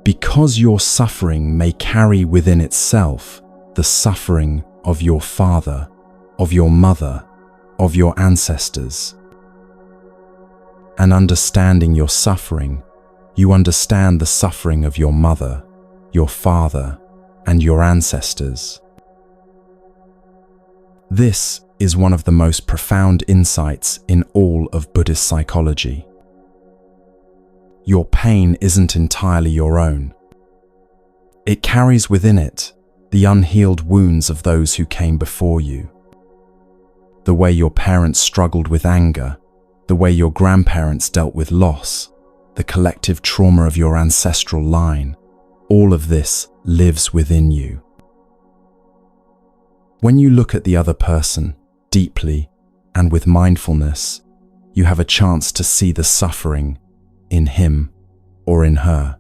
Because your suffering may carry within itself the suffering of your father, of your mother, of your ancestors. And understanding your suffering, you understand the suffering of your mother, your father, and your ancestors. This is one of the most profound insights in all of Buddhist psychology. Your pain isn't entirely your own. It carries within it the unhealed wounds of those who came before you. The way your parents struggled with anger, the way your grandparents dealt with loss, the collective trauma of your ancestral line, all of this lives within you. When you look at the other person deeply and with mindfulness, you have a chance to see the suffering in him or in her.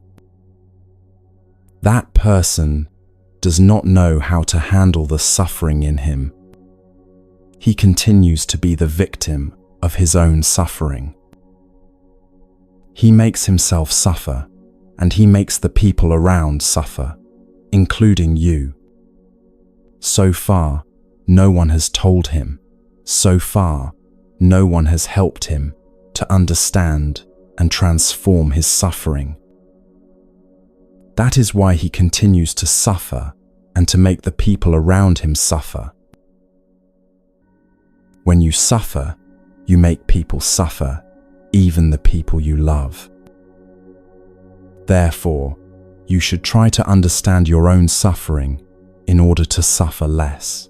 That person does not know how to handle the suffering in him. He continues to be the victim of his own suffering. He makes himself suffer, and he makes the people around suffer, including you. So far, no one has told him. So far, no one has helped him to understand and transform his suffering. That is why he continues to suffer and to make the people around him suffer. When you suffer, you make people suffer, even the people you love. Therefore, you should try to understand your own suffering in order to suffer less.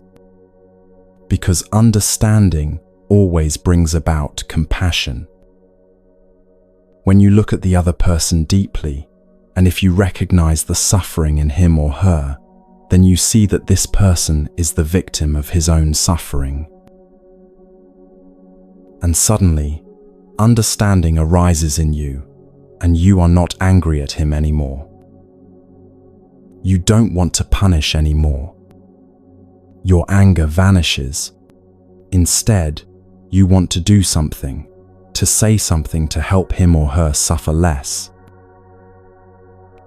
Because understanding always brings about compassion. When you look at the other person deeply, and if you recognize the suffering in him or her, then you see that this person is the victim of his own suffering. And suddenly, understanding arises in you, and you are not angry at him anymore. You don't want to punish anymore. Your anger vanishes. Instead, you want to do something, to say something to help him or her suffer less.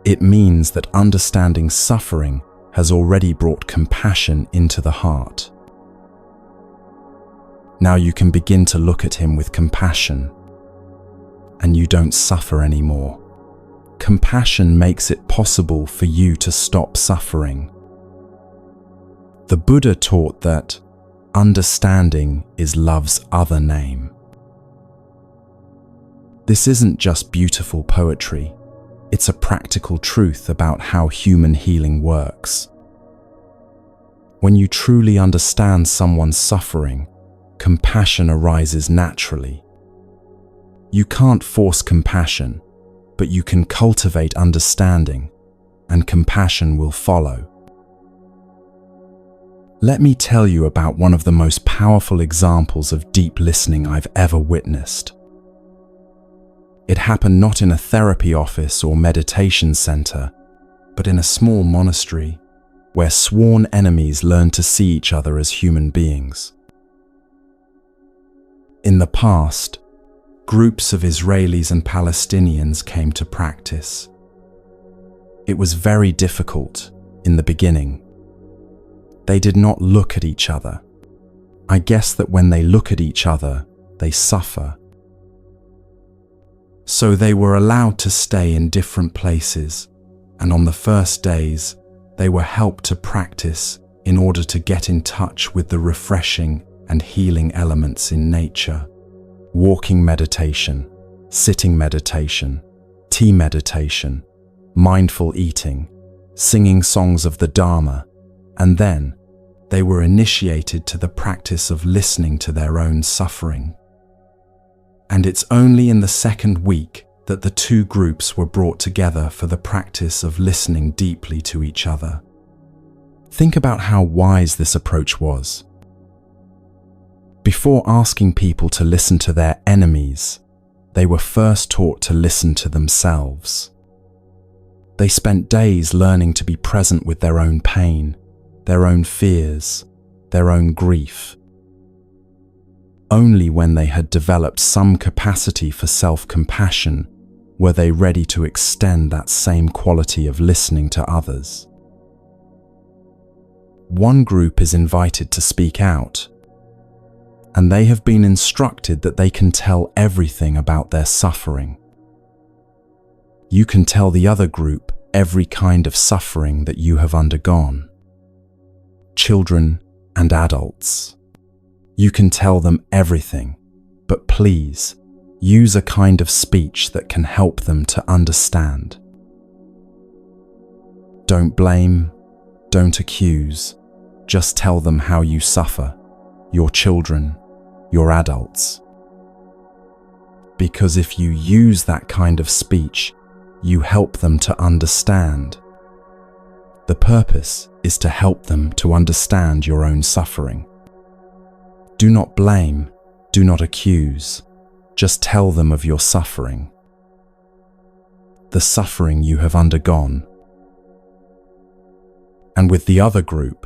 It means that understanding suffering has already brought compassion into the heart. Now you can begin to look at him with compassion, and you don't suffer anymore. Compassion makes it possible for you to stop suffering. The Buddha taught that understanding is love's other name. This isn't just beautiful poetry. It's a practical truth about how human healing works. When you truly understand someone's suffering, compassion arises naturally. You can't force compassion, but you can cultivate understanding, and compassion will follow. Let me tell you about one of the most powerful examples of deep listening I've ever witnessed. It happened not in a therapy office or meditation center, but in a small monastery where sworn enemies learned to see each other as human beings. In the past, groups of Israelis and Palestinians came to practice. It was very difficult in the beginning. They did not look at each other. I guess that when they look at each other, they suffer. So they were allowed to stay in different places, and on the first days, they were helped to practice in order to get in touch with the refreshing and healing elements in nature. Walking meditation, sitting meditation, tea meditation, mindful eating, singing songs of the Dharma, and then they were initiated to the practice of listening to their own suffering. And it's only in the second week that the two groups were brought together for the practice of listening deeply to each other. Think about how wise this approach was. Before asking people to listen to their enemies, they were first taught to listen to themselves. They spent days learning to be present with their own pain, their own fears, their own grief. Only when they had developed some capacity for self-compassion were they ready to extend that same quality of listening to others. One group is invited to speak out, and they have been instructed that they can tell everything about their suffering. You can tell the other group every kind of suffering that you have undergone. Children and adults. You can tell them everything, but please use a kind of speech that can help them to understand. Don't blame, don't accuse, just tell them how you suffer, your children, your adults. Because if you use that kind of speech, you help them to understand. The purpose is to help them to understand your own suffering. Do not blame, do not accuse, just tell them of your suffering, the suffering you have undergone. And with the other group,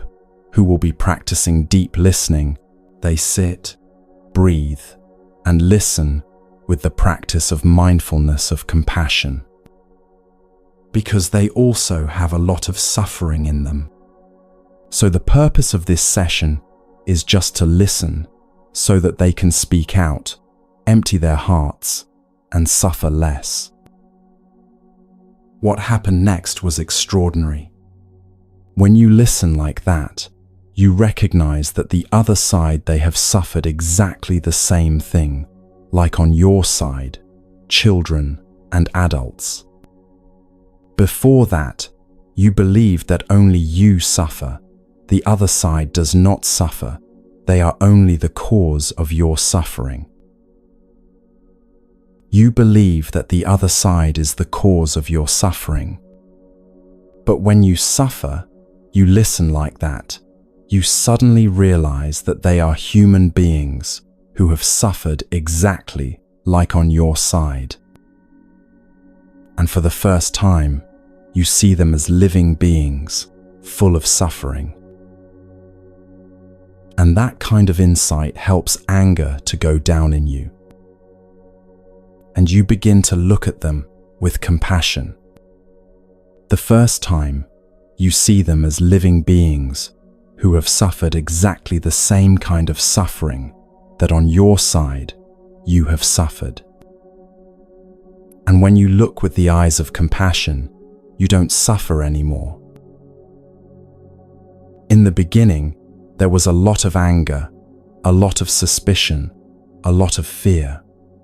who will be practicing deep listening, they sit, breathe, and listen with the practice of mindfulness of compassion. because they also have a lot of suffering in them. So the purpose of this session is just to listen so that they can speak out, empty their hearts, and suffer less. What happened next was extraordinary. When you listen like that, you recognize that the other side, they have suffered exactly the same thing, like on your side, children and adults. Before that, you believed that only you suffer. The other side does not suffer. They are only the cause of your suffering. You believe that the other side is the cause of your suffering. But when you suffer, you listen like that, you suddenly realize that they are human beings who have suffered exactly like on your side. And for the first time, you see them as living beings, full of suffering. And that kind of insight helps anger to go down in you. And you begin to look at them with compassion. The first time, you see them as living beings who have suffered exactly the same kind of suffering that on your side you have suffered. And when you look with the eyes of compassion, you don't suffer anymore. In the beginning, there was a lot of anger, a lot of suspicion, a lot of fear.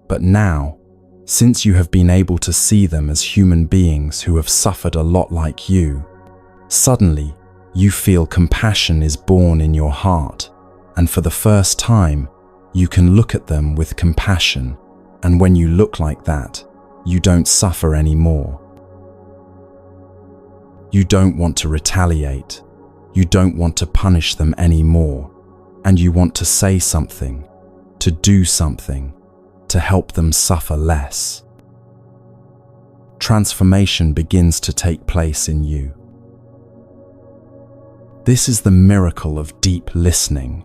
But now, since you have been able to see them as human beings who have suffered a lot like you, suddenly you feel compassion is born in your heart, and for the first time, you can look at them with compassion, and when you look like that, you don't suffer anymore. You don't want to retaliate. You don't want to punish them anymore, and you want to say something, to do something, to help them suffer less. Transformation begins to take place in you. This is the miracle of deep listening.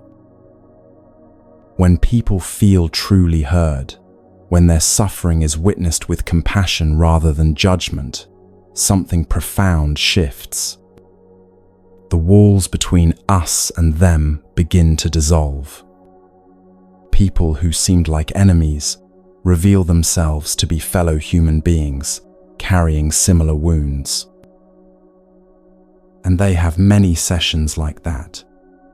When people feel truly heard, when their suffering is witnessed with compassion rather than judgment, something profound shifts. The walls between us and them begin to dissolve. People who seemed like enemies reveal themselves to be fellow human beings carrying similar wounds. And they have many sessions like that,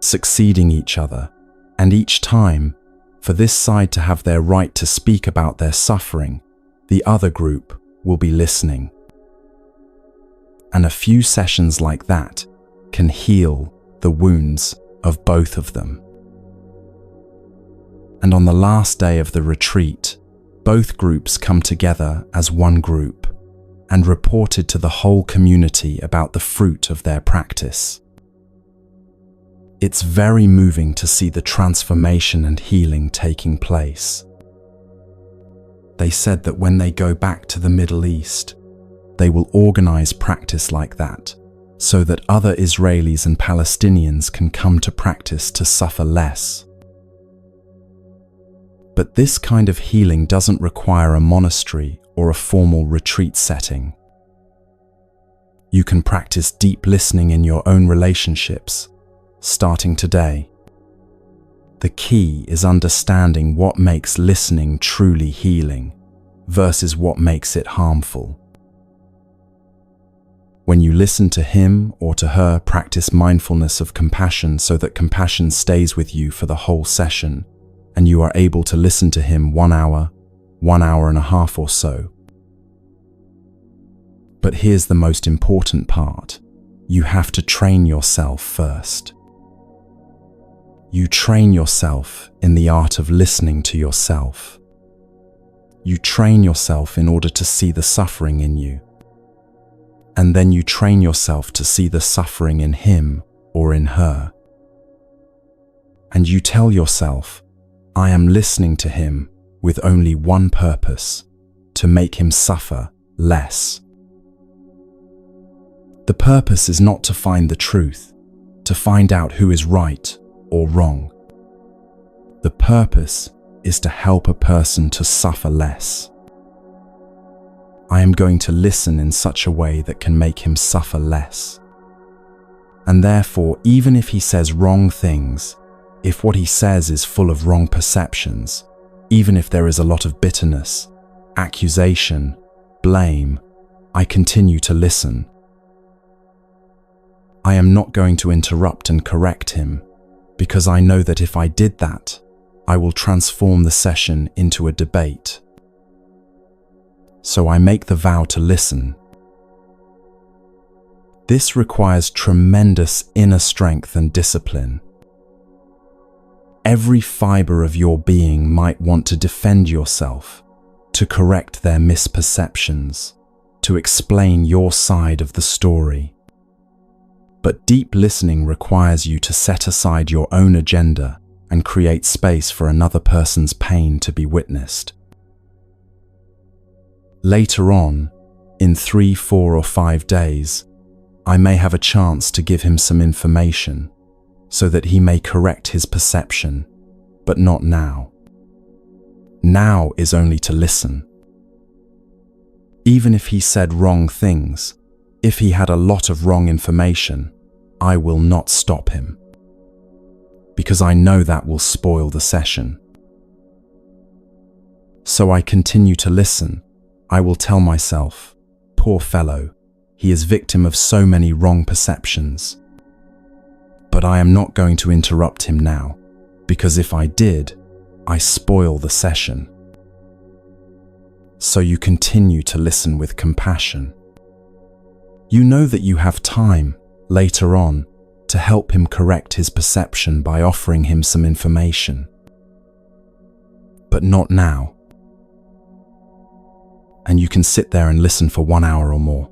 succeeding each other, and each time, for this side to have their right to speak about their suffering, the other group will be listening. And a few sessions like that can heal the wounds of both of them. And on the last day of the retreat, both groups come together as one group and reported to the whole community about the fruit of their practice. It's very moving to see the transformation and healing taking place. They said that when they go back to the Middle East, they will organize practice like that, so that other Israelis and Palestinians can come to practice to suffer less. But this kind of healing doesn't require a monastery or a formal retreat setting. You can practice deep listening in your own relationships, starting today. The key is understanding what makes listening truly healing versus what makes it harmful. When you listen to him or to her, practice mindfulness of compassion so that compassion stays with you for the whole session, and you are able to listen to him 1 hour, 1 hour and a half or so. But here's the most important part. You have to train yourself first. You train yourself in the art of listening to yourself. You train yourself in order to see the suffering in you. And then you train yourself to see the suffering in him or in her. And you tell yourself, I am listening to him with only one purpose, to make him suffer less. The purpose is not to find the truth, to find out who is right or wrong. The purpose is to help a person to suffer less. I am going to listen in such a way that can make him suffer less. And therefore, even if he says wrong things, if what he says is full of wrong perceptions, even if there is a lot of bitterness, accusation, blame, I continue to listen. I am not going to interrupt and correct him, because I know that if I did that, I will transform the session into a debate. So I make the vow to listen. This requires tremendous inner strength and discipline. Every fiber of your being might want to defend yourself, to correct their misperceptions, to explain your side of the story. But deep listening requires you to set aside your own agenda and create space for another person's pain to be witnessed. Later on, in 3, 4, or 5 days, I may have a chance to give him some information so that he may correct his perception, but not now. Now is only to listen. Even if he said wrong things, if he had a lot of wrong information, I will not stop him, because I know that will spoil the session. So I continue to listen. I will tell myself, poor fellow, he is victim of so many wrong perceptions. But I am not going to interrupt him now, because if I did, I spoil the session. So you continue to listen with compassion. You know that you have time, later on, to help him correct his perception by offering him some information. But not now. And you can sit there and listen for 1 hour or more.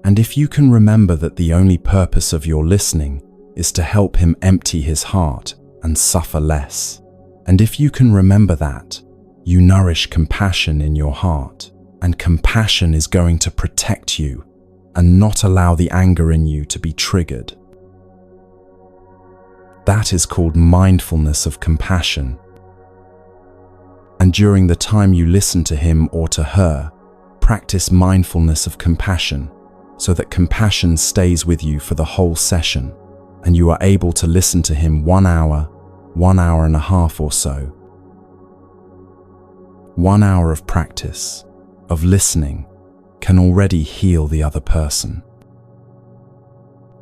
And if you can remember that the only purpose of your listening is to help him empty his heart and suffer less, and if you can remember that, you nourish compassion in your heart, and compassion is going to protect you and not allow the anger in you to be triggered. That is called mindfulness of compassion. And during the time you listen to him or to her, practice mindfulness of compassion so that compassion stays with you for the whole session and you are able to listen to him 1 hour, 1 hour and a half or so. 1 hour of practice, of listening, can already heal the other person.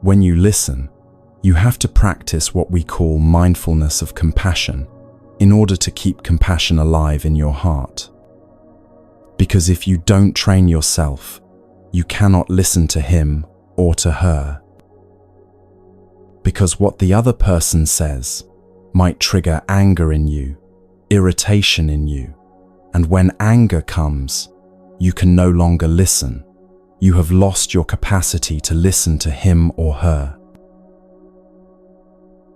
When you listen, you have to practice what we call mindfulness of compassion in order to keep compassion alive in your heart. Because if you don't train yourself, you cannot listen to him or to her. Because what the other person says might trigger anger in you, irritation in you, and when anger comes, you can no longer listen. You have lost your capacity to listen to him or her.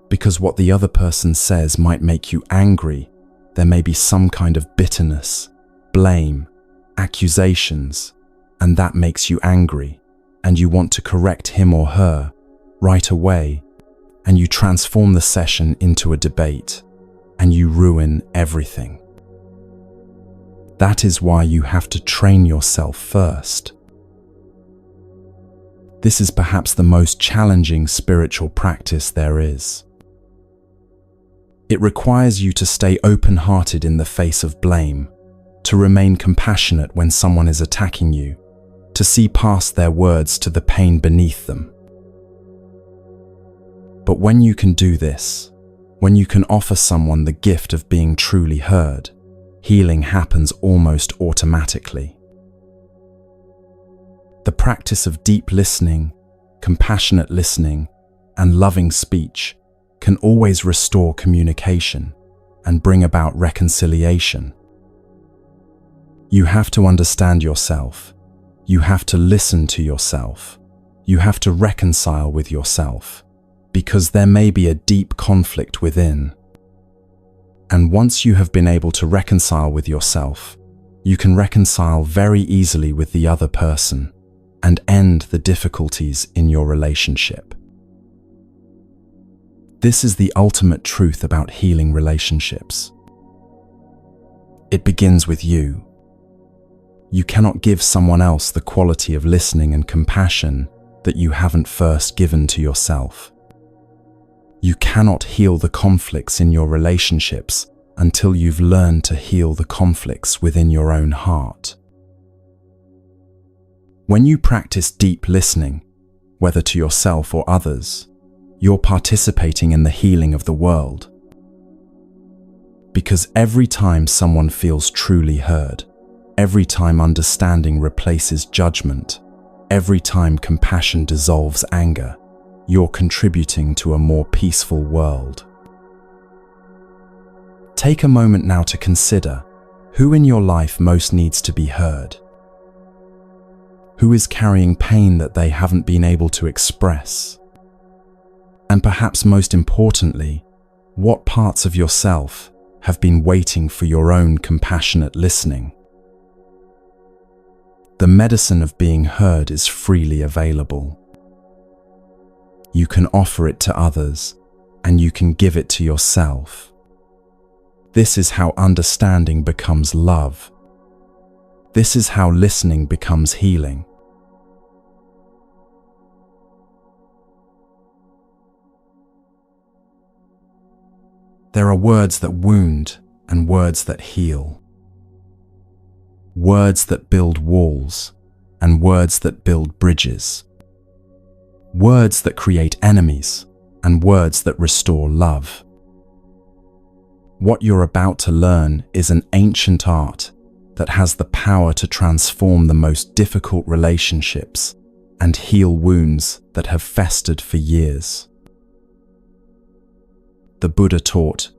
Because what the other person says might make you angry, there may be some kind of bitterness, blame, accusations, and that makes you angry, and you want to correct him or her right away, and you transform the session into a debate, and you ruin everything. That is why you have to train yourself first. This is perhaps the most challenging spiritual practice there is. It requires you to stay open-hearted in the face of blame, to remain compassionate when someone is attacking you, to see past their words to the pain beneath them. But when you can do this, when you can offer someone the gift of being truly heard, healing happens almost automatically. The practice of deep listening, compassionate listening, and loving speech can always restore communication and bring about reconciliation. You have to understand yourself. You have to listen to yourself. You have to reconcile with yourself, because there may be a deep conflict within. And once you have been able to reconcile with yourself, you can reconcile very easily with the other person and end the difficulties in your relationship. This is the ultimate truth about healing relationships. It begins with you. You cannot give someone else the quality of listening and compassion that you haven't first given to yourself. You cannot heal the conflicts in your relationships until you've learned to heal the conflicts within your own heart. When you practice deep listening, whether to yourself or others, you're participating in the healing of the world. Because every time someone feels truly heard, every time understanding replaces judgment, every time compassion dissolves anger, you're contributing to a more peaceful world. Take a moment now to consider who in your life most needs to be heard. Who is carrying pain that they haven't been able to express? And perhaps most importantly, what parts of yourself have been waiting for your own compassionate listening? The medicine of being heard is freely available. You can offer it to others, and you can give it to yourself. This is how understanding becomes love. This is how listening becomes healing. There are words that wound and words that heal. Words that build walls and words that build bridges. Words that create enemies and words that restore love. What you're about to learn is an ancient art that has the power to transform the most difficult relationships and heal wounds that have festered for years. The Buddha taught,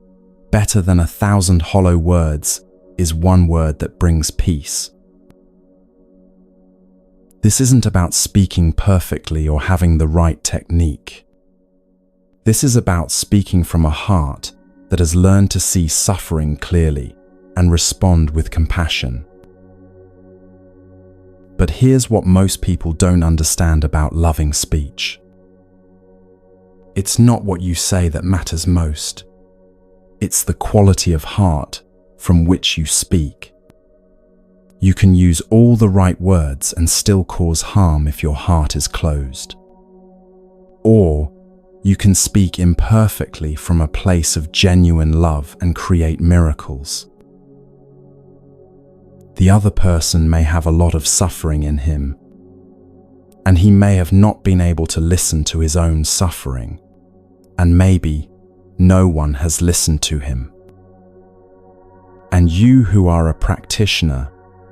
better than 1,000 hollow words is one word that brings peace. This isn't about speaking perfectly or having the right technique. This is about speaking from a heart that has learned to see suffering clearly and respond with compassion. But here's what most people don't understand about loving speech. It's not what you say that matters most. It's the quality of heart from which you speak. You can use all the right words and still cause harm if your heart is closed. Or you can speak imperfectly from a place of genuine love and create miracles. The other person may have a lot of suffering in him, and he may have not been able to listen to his own suffering, and maybe no one has listened to him. And you who are a practitioner,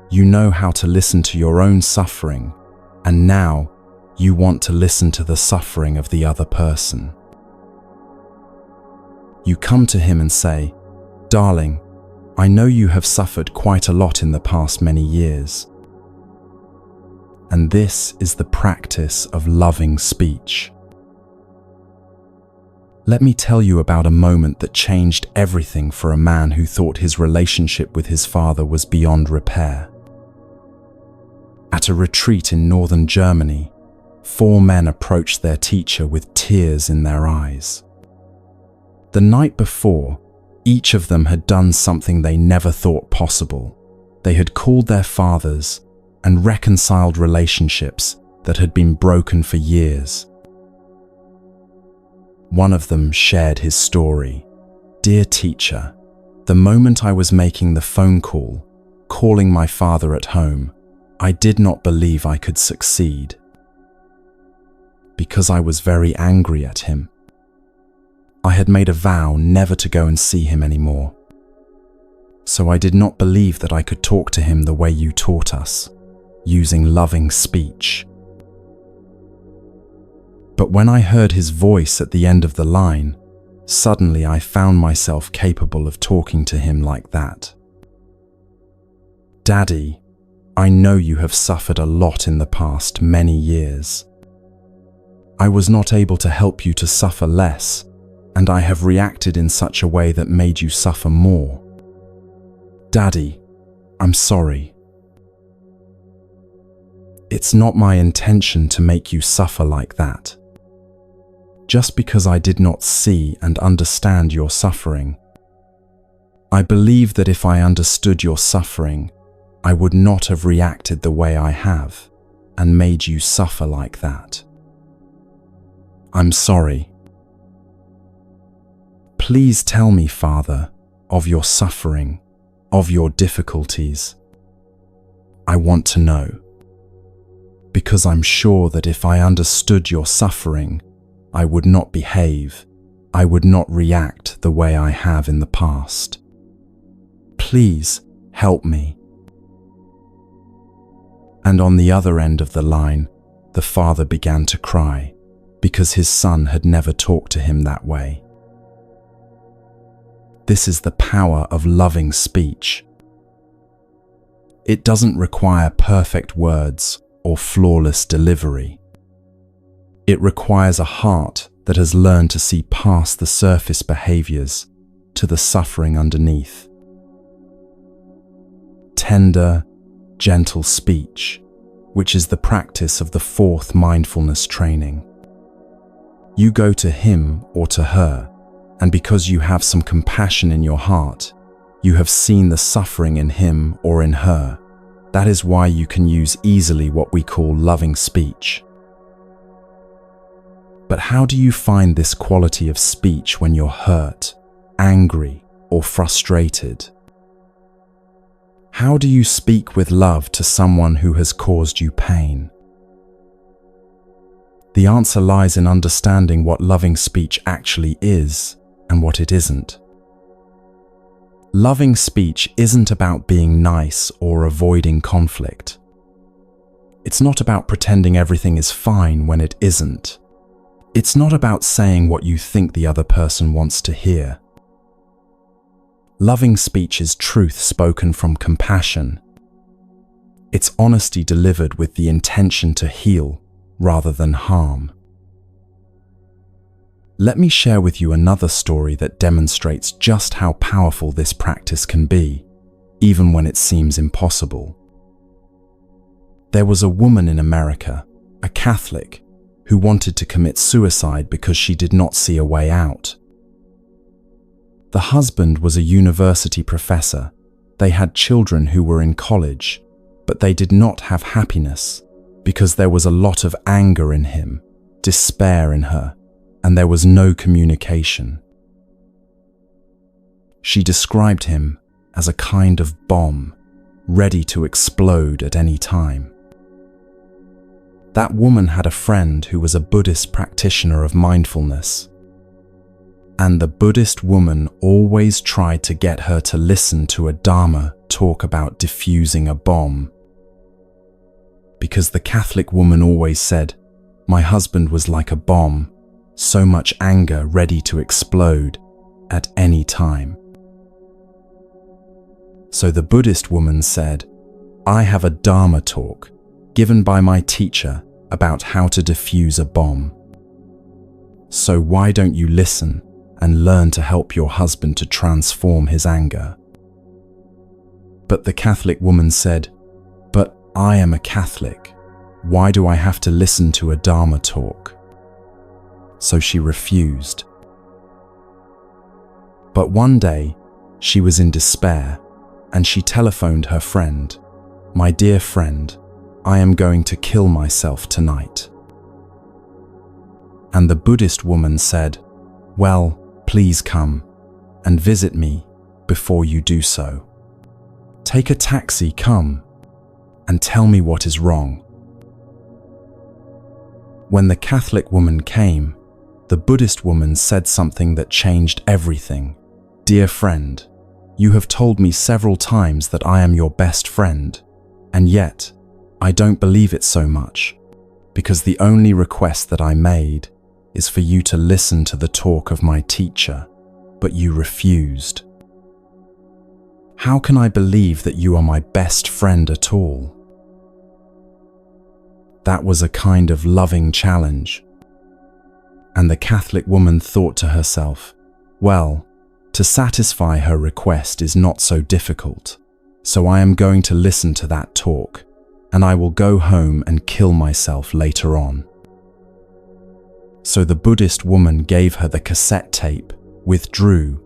you know how to listen to your own suffering, and now you want to listen to the suffering of the other person. You come to him and say, "Darling, I know you have suffered quite a lot in the past many years." And this is the practice of loving speech. Let me tell you about a moment that changed everything for a man who thought his relationship with his father was beyond repair. At a retreat in northern Germany, 4 men approached their teacher with tears in their eyes. The night before, each of them had done something they never thought possible. They had called their fathers and reconciled relationships that had been broken for years. One of them shared his story. "Dear teacher, the moment I was making the phone call, calling my father at home, I did not believe I could succeed. Because I was very angry at him. I had made a vow never to go and see him anymore. So I did not believe that I could talk to him the way you taught us, using loving speech. But when I heard his voice at the end of the line, suddenly I found myself capable of talking to him like that. Daddy, I know you have suffered a lot in the past many years. I was not able to help you to suffer less, and I have reacted in such a way that made you suffer more. Daddy, I'm sorry. It's not my intention to make you suffer like that. Just because I did not see and understand your suffering. I believe that if I understood your suffering, I would not have reacted the way I have and made you suffer like that. I'm sorry. Please tell me, Father, of your suffering, of your difficulties. I want to know, because I'm sure that if I understood your suffering, I would not behave, I would not react the way I have in the past. Please help me. And on the other end of the line, the father began to cry because his son had never talked to him that way. This is the power of loving speech. It doesn't require perfect words or flawless delivery. It requires a heart that has learned to see past the surface behaviors to the suffering underneath. Tender, gentle speech, which is the practice of the fourth mindfulness training. You go to him or to her, and because you have some compassion in your heart, you have seen the suffering in him or in her. That is why you can use easily what we call loving speech. But how do you find this quality of speech when you're hurt, angry, or frustrated? How do you speak with love to someone who has caused you pain? The answer lies in understanding what loving speech actually is and what it isn't. Loving speech isn't about being nice or avoiding conflict. It's not about pretending everything is fine when it isn't. It's not about saying what you think the other person wants to hear. Loving speech is truth spoken from compassion. It's honesty delivered with the intention to heal rather than harm. Let me share with you another story that demonstrates just how powerful this practice can be, even when it seems impossible. There was a woman in America, a Catholic, who wanted to commit suicide because she did not see a way out. The husband was a university professor. They had children who were in college, but they did not have happiness because there was a lot of anger in him, despair in her, and there was no communication. She described him as a kind of bomb, ready to explode at any time. That woman had a friend who was a Buddhist practitioner of mindfulness. And the Buddhist woman always tried to get her to listen to a Dharma talk about diffusing a bomb. Because the Catholic woman always said, "My husband was like a bomb, so much anger ready to explode at any time." So the Buddhist woman said, "I have a Dharma talk given by my teacher about how to diffuse a bomb. So why don't you listen and learn to help your husband to transform his anger?" But the Catholic woman said, "But I am a Catholic. Why do I have to listen to a Dharma talk?" So she refused. But one day, she was in despair, and she telephoned her friend, "My dear friend, I am going to kill myself tonight." And the Buddhist woman said, "Well, please come and visit me before you do so. Take a taxi, come, and tell me what is wrong." When the Catholic woman came, the Buddhist woman said something that changed everything. "Dear friend, you have told me several times that I am your best friend, and yet I don't believe it so much, because the only request that I made is for you to listen to the talk of my teacher, but you refused. How can I believe that you are my best friend at all?" That was a kind of loving challenge. And the Catholic woman thought to herself, "Well, to satisfy her request is not so difficult, so I am going to listen to that talk, and I will go home and kill myself later on." So the Buddhist woman gave her the cassette tape, withdrew,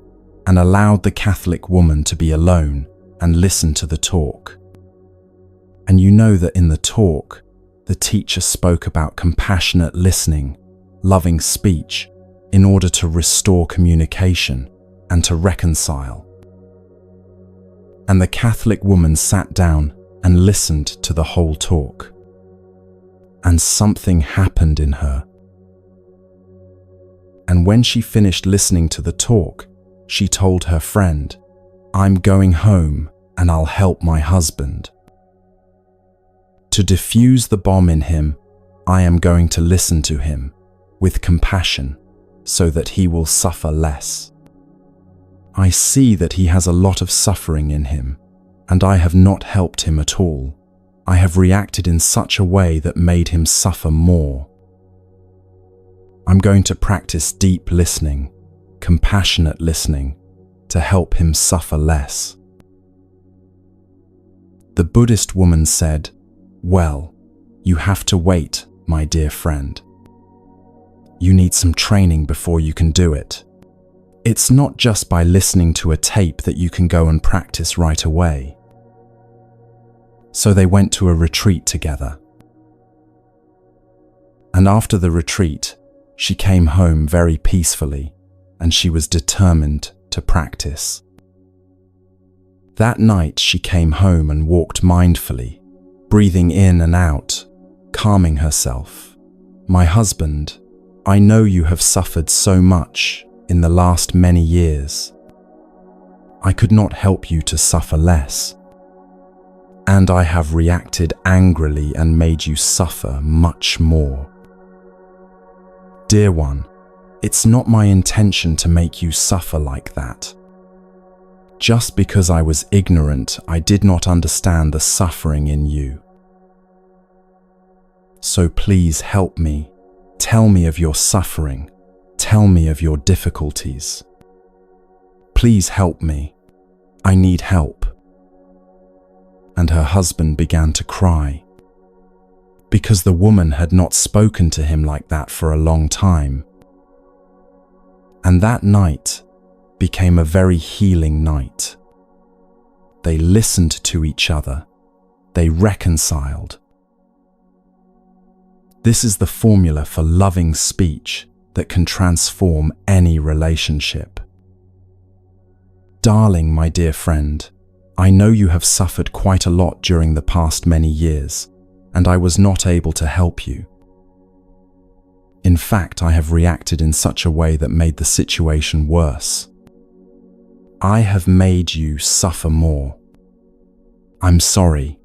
and allowed the Catholic woman to be alone and listen to the talk. And you know that in the talk, the teacher spoke about compassionate listening, loving speech, in order to restore communication and to reconcile. And the Catholic woman sat down and listened to the whole talk. And something happened in her. And when she finished listening to the talk, she told her friend, "I'm going home and I'll help my husband. To defuse the bomb in him, I am going to listen to him with compassion so that he will suffer less. I see that he has a lot of suffering in him, and I have not helped him at all. I have reacted in such a way that made him suffer more. I'm going to practice deep listening, compassionate listening, to help him suffer less." The Buddhist woman said, "Well, you have to wait, my dear friend. You need some training before you can do it. It's not just by listening to a tape that you can go and practice right away." So they went to a retreat together. And after the retreat, she came home very peacefully, and she was determined to practice. That night she came home and walked mindfully, breathing in and out, calming herself. "My husband, I know you have suffered so much in the last many years. I could not help you to suffer less. And I have reacted angrily and made you suffer much more. Dear one, it's not my intention to make you suffer like that. Just because I was ignorant, I did not understand the suffering in you. So please help me. Tell me of your suffering. Tell me of your difficulties. Please help me. I need help." And her husband began to cry, because the woman had not spoken to him like that for a long time. And that night became a very healing night. They listened to each other. They reconciled. This is the formula for loving speech that can transform any relationship. Darling, my dear friend, I know you have suffered quite a lot during the past many years, and I was not able to help you. In fact, I have reacted in such a way that made the situation worse. I have made you suffer more. I'm sorry.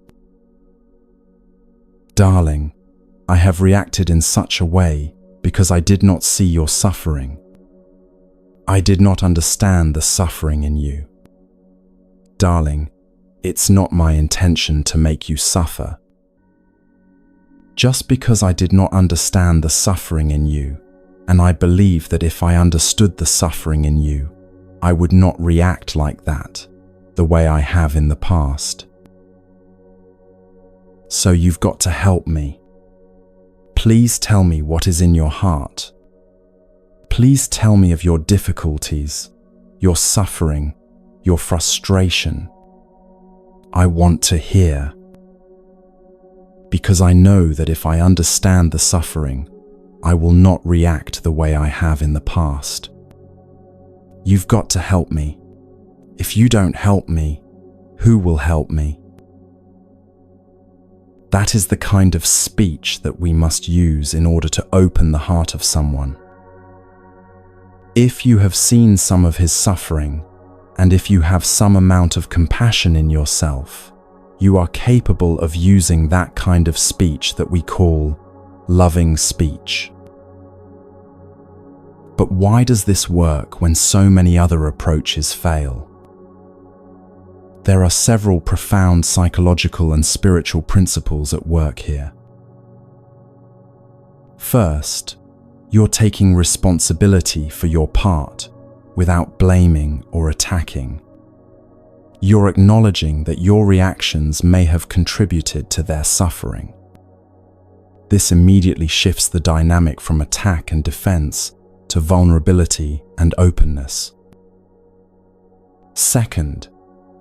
Darling, I have reacted in such a way because I did not see your suffering. I did not understand the suffering in you. Darling, it's not my intention to make you suffer. Just because I did not understand the suffering in you, and I believe that if I understood the suffering in you, I would not react like that, the way I have in the past. So you've got to help me. Please tell me what is in your heart. Please tell me of your difficulties, your suffering, your frustration. I want to hear. Because I know that if I understand the suffering, I will not react the way I have in the past. You've got to help me. If you don't help me, who will help me? That is the kind of speech that we must use in order to open the heart of someone. If you have seen some of his suffering, and if you have some amount of compassion in yourself, you are capable of using that kind of speech that we call loving speech. But why does this work when so many other approaches fail? There are several profound psychological and spiritual principles at work here. First, you're taking responsibility for your part without blaming or attacking. You're acknowledging that your reactions may have contributed to their suffering. This immediately shifts the dynamic from attack and defense to vulnerability and openness. Second,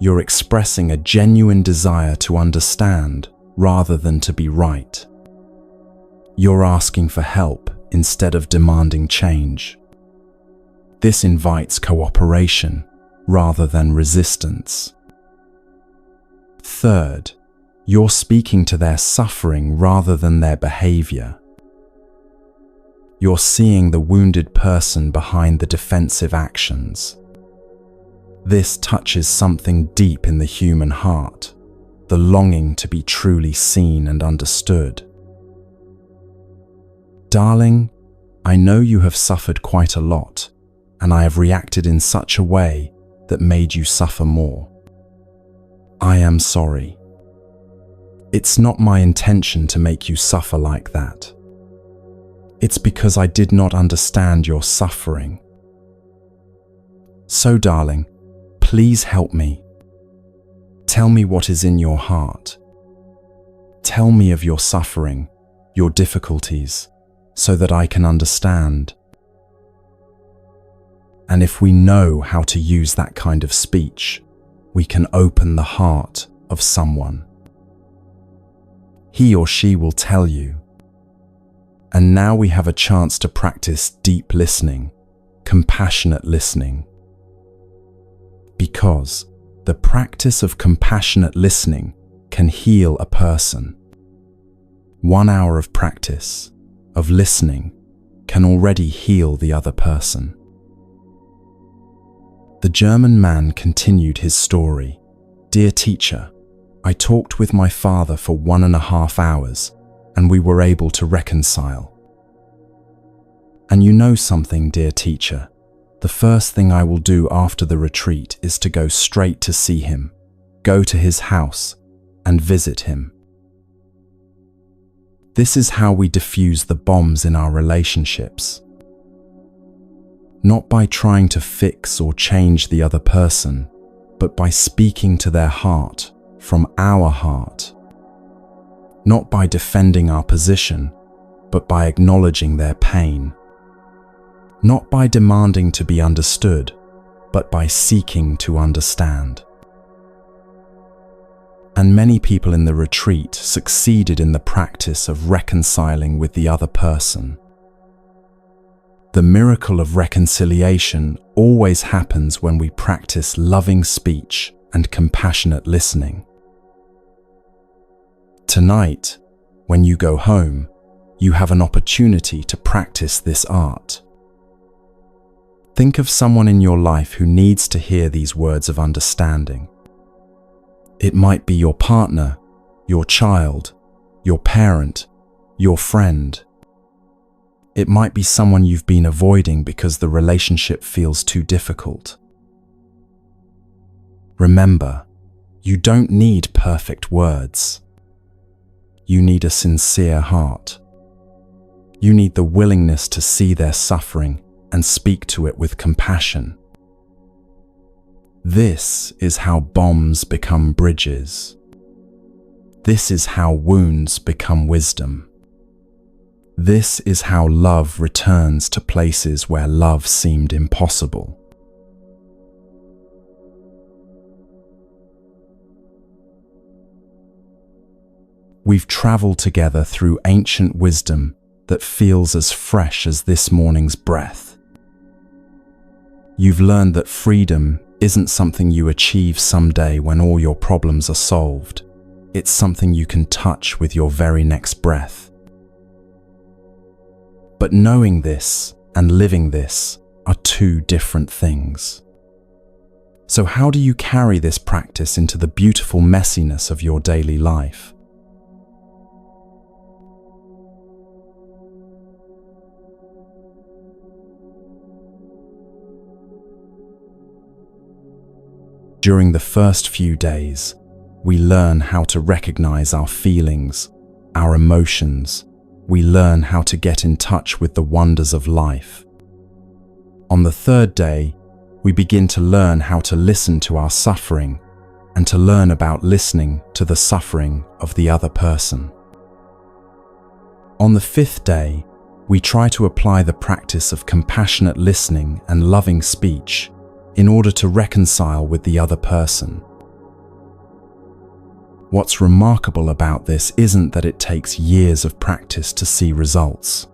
you're expressing a genuine desire to understand rather than to be right. You're asking for help instead of demanding change. This invites cooperation rather than resistance. Third, you're speaking to their suffering rather than their behavior. You're seeing the wounded person behind the defensive actions. This touches something deep in the human heart, the longing to be truly seen and understood. Darling, I know you have suffered quite a lot, and I have reacted in such a way that made you suffer more. I am sorry. It's not my intention to make you suffer like that. It's because I did not understand your suffering. So, darling, please help me. Tell me what is in your heart. Tell me of your suffering, your difficulties, so that I can understand. And if we know how to use that kind of speech, we can open the heart of someone. He or she will tell you. And now we have a chance to practice deep listening, compassionate listening. Because the practice of compassionate listening can heal a person. 1 hour of practice, of listening, can already heal the other person. The German man continued his story. Dear teacher, I talked with my father for 1.5 hours, and we were able to reconcile. And you know something, dear teacher, the first thing I will do after the retreat is to go straight to see him, go to his house, and visit him. This is how we defuse the bombs in our relationships. Not by trying to fix or change the other person, but by speaking to their heart from our heart. Not by defending our position, but by acknowledging their pain. Not by demanding to be understood, but by seeking to understand. And many people in the retreat succeeded in the practice of reconciling with the other person. The miracle of reconciliation always happens when we practice loving speech and compassionate listening. Tonight, when you go home, you have an opportunity to practice this art. Think of someone in your life who needs to hear these words of understanding. It might be your partner, your child, your parent, your friend. It might be someone you've been avoiding because the relationship feels too difficult. Remember, you don't need perfect words. You need a sincere heart. You need the willingness to see their suffering and speak to it with compassion. This is how bombs become bridges. This is how wounds become wisdom. This is how love returns to places where love seemed impossible. We've traveled together through ancient wisdom that feels as fresh as this morning's breath. You've learned that freedom isn't something you achieve someday when all your problems are solved. It's something you can touch with your very next breath. But knowing this and living this are two different things. So how do you carry this practice into the beautiful messiness of your daily life? During the first few days, we learn how to recognize our feelings, our emotions. We learn how to get in touch with the wonders of life. On the third day, we begin to learn how to listen to our suffering and to learn about listening to the suffering of the other person. On the fifth day, we try to apply the practice of compassionate listening and loving speech in order to reconcile with the other person. What's remarkable about this isn't that it takes years of practice to see results.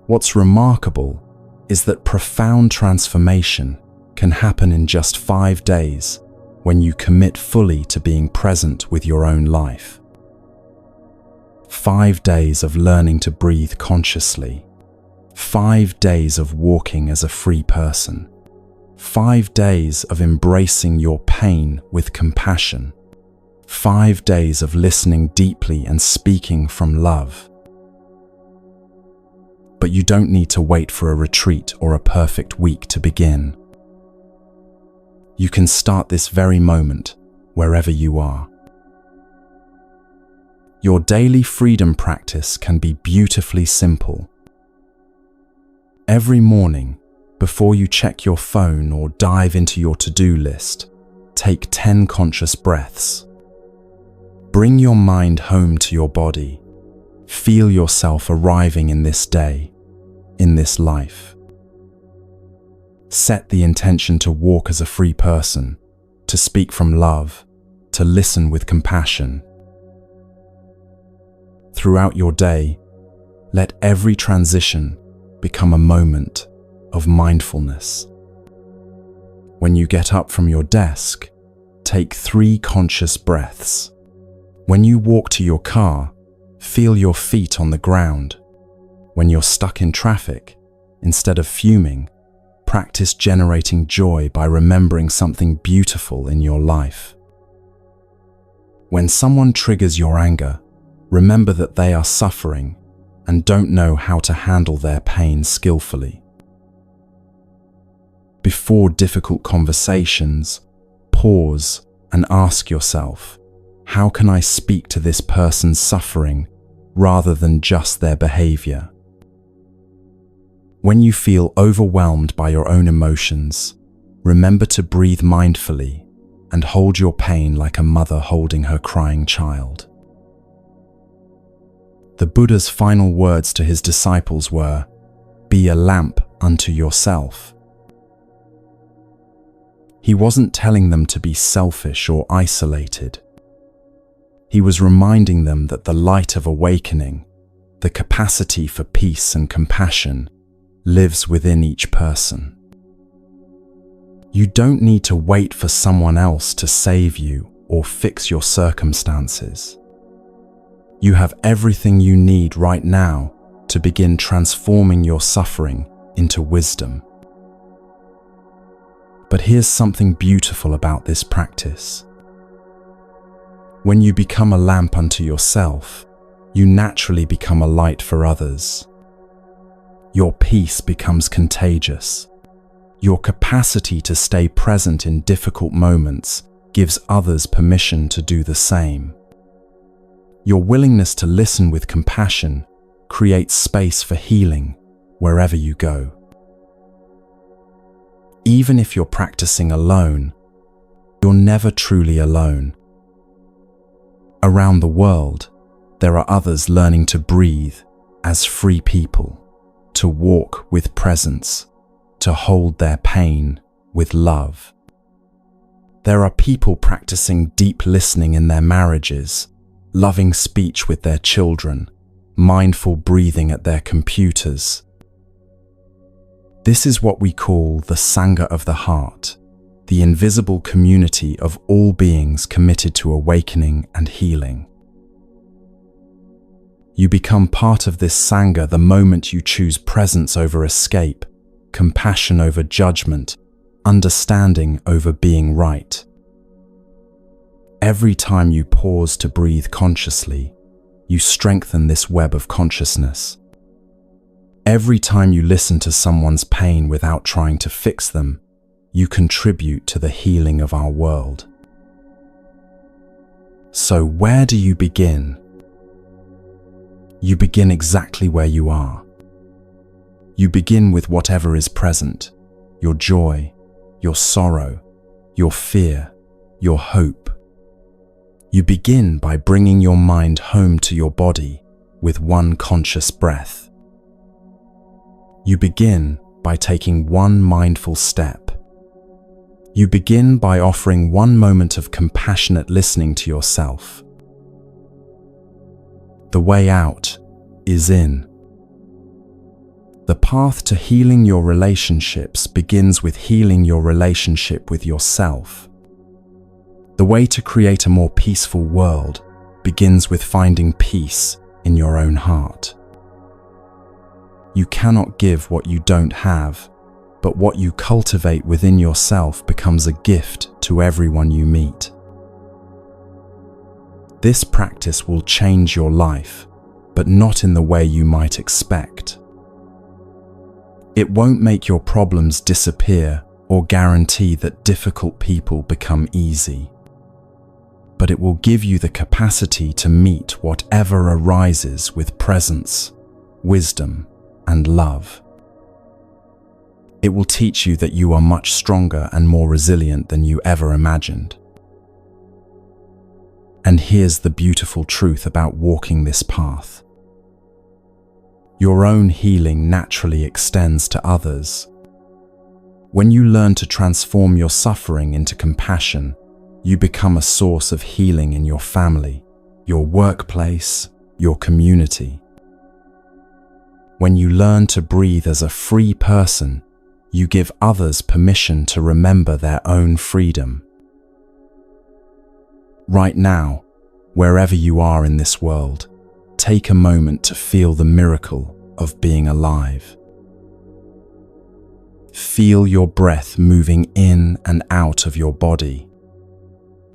What's remarkable is that profound transformation can happen in just 5 days when you commit fully to being present with your own life. 5 days of learning to breathe consciously. 5 days of walking as a free person. 5 days of embracing your pain with compassion. 5 days of listening deeply and speaking from love. But you don't need to wait for a retreat or a perfect week to begin. You can start this very moment, wherever you are. Your daily freedom practice can be beautifully simple. Every morning, before you check your phone or dive into your to-do list, take 10 conscious breaths. Bring your mind home to your body. Feel yourself arriving in this day, in this life. Set the intention to walk as a free person, to speak from love, to listen with compassion. Throughout your day, let every transition become a moment of mindfulness. When you get up from your desk, take 3 conscious breaths. When you walk to your car, feel your feet on the ground. When you're stuck in traffic, instead of fuming, practice generating joy by remembering something beautiful in your life. When someone triggers your anger, remember that they are suffering and don't know how to handle their pain skillfully. Before difficult conversations, pause and ask yourself, how can I speak to this person's suffering rather than just their behavior? When you feel overwhelmed by your own emotions, remember to breathe mindfully and hold your pain like a mother holding her crying child. The Buddha's final words to his disciples were, "Be a lamp unto yourself." He wasn't telling them to be selfish or isolated. He was reminding them that the light of awakening, the capacity for peace and compassion, lives within each person. You don't need to wait for someone else to save you or fix your circumstances. You have everything you need right now to begin transforming your suffering into wisdom. But here's something beautiful about this practice. When you become a lamp unto yourself, you naturally become a light for others. Your peace becomes contagious. Your capacity to stay present in difficult moments gives others permission to do the same. Your willingness to listen with compassion creates space for healing wherever you go. Even if you're practicing alone, you're never truly alone. Around the world, there are others learning to breathe as free people, to walk with presence, to hold their pain with love. There are people practicing deep listening in their marriages, loving speech with their children, mindful breathing at their computers. This is what we call the Sangha of the heart, the invisible community of all beings committed to awakening and healing. You become part of this Sangha the moment you choose presence over escape, compassion over judgment, understanding over being right. Every time you pause to breathe consciously, you strengthen this web of consciousness. Every time you listen to someone's pain without trying to fix them, you contribute to the healing of our world. So where do you begin? You begin exactly where you are. You begin with whatever is present, your joy, your sorrow, your fear, your hope. You begin by bringing your mind home to your body with one conscious breath. You begin by taking one mindful step. You begin by offering one moment of compassionate listening to yourself. The way out is in. The path to healing your relationships begins with healing your relationship with yourself. The way to create a more peaceful world begins with finding peace in your own heart. You cannot give what you don't have, but what you cultivate within yourself becomes a gift to everyone you meet. This practice will change your life, but not in the way you might expect. It won't make your problems disappear or guarantee that difficult people become easy. But it will give you the capacity to meet whatever arises with presence, wisdom, and love. It will teach you that you are much stronger and more resilient than you ever imagined. And here's the beautiful truth about walking this path. Your own healing naturally extends to others. When you learn to transform your suffering into compassion, you become a source of healing in your family, your workplace, your community. When you learn to breathe as a free person, you give others permission to remember their own freedom. Right now, wherever you are in this world, take a moment to feel the miracle of being alive. Feel your breath moving in and out of your body.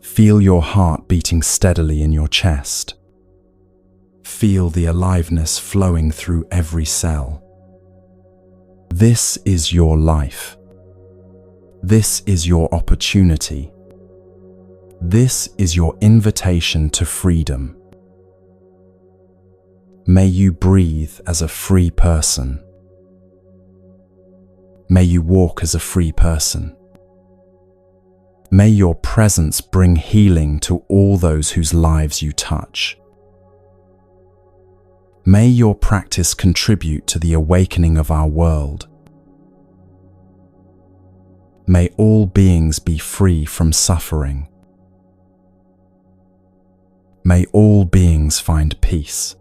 Feel your heart beating steadily in your chest. Feel the aliveness flowing through every cell. This is your life. This is your opportunity. This is your invitation to freedom. May you breathe as a free person. May you walk as a free person. May your presence bring healing to all those whose lives you touch. May your practice contribute to the awakening of our world. May all beings be free from suffering. May all beings find peace.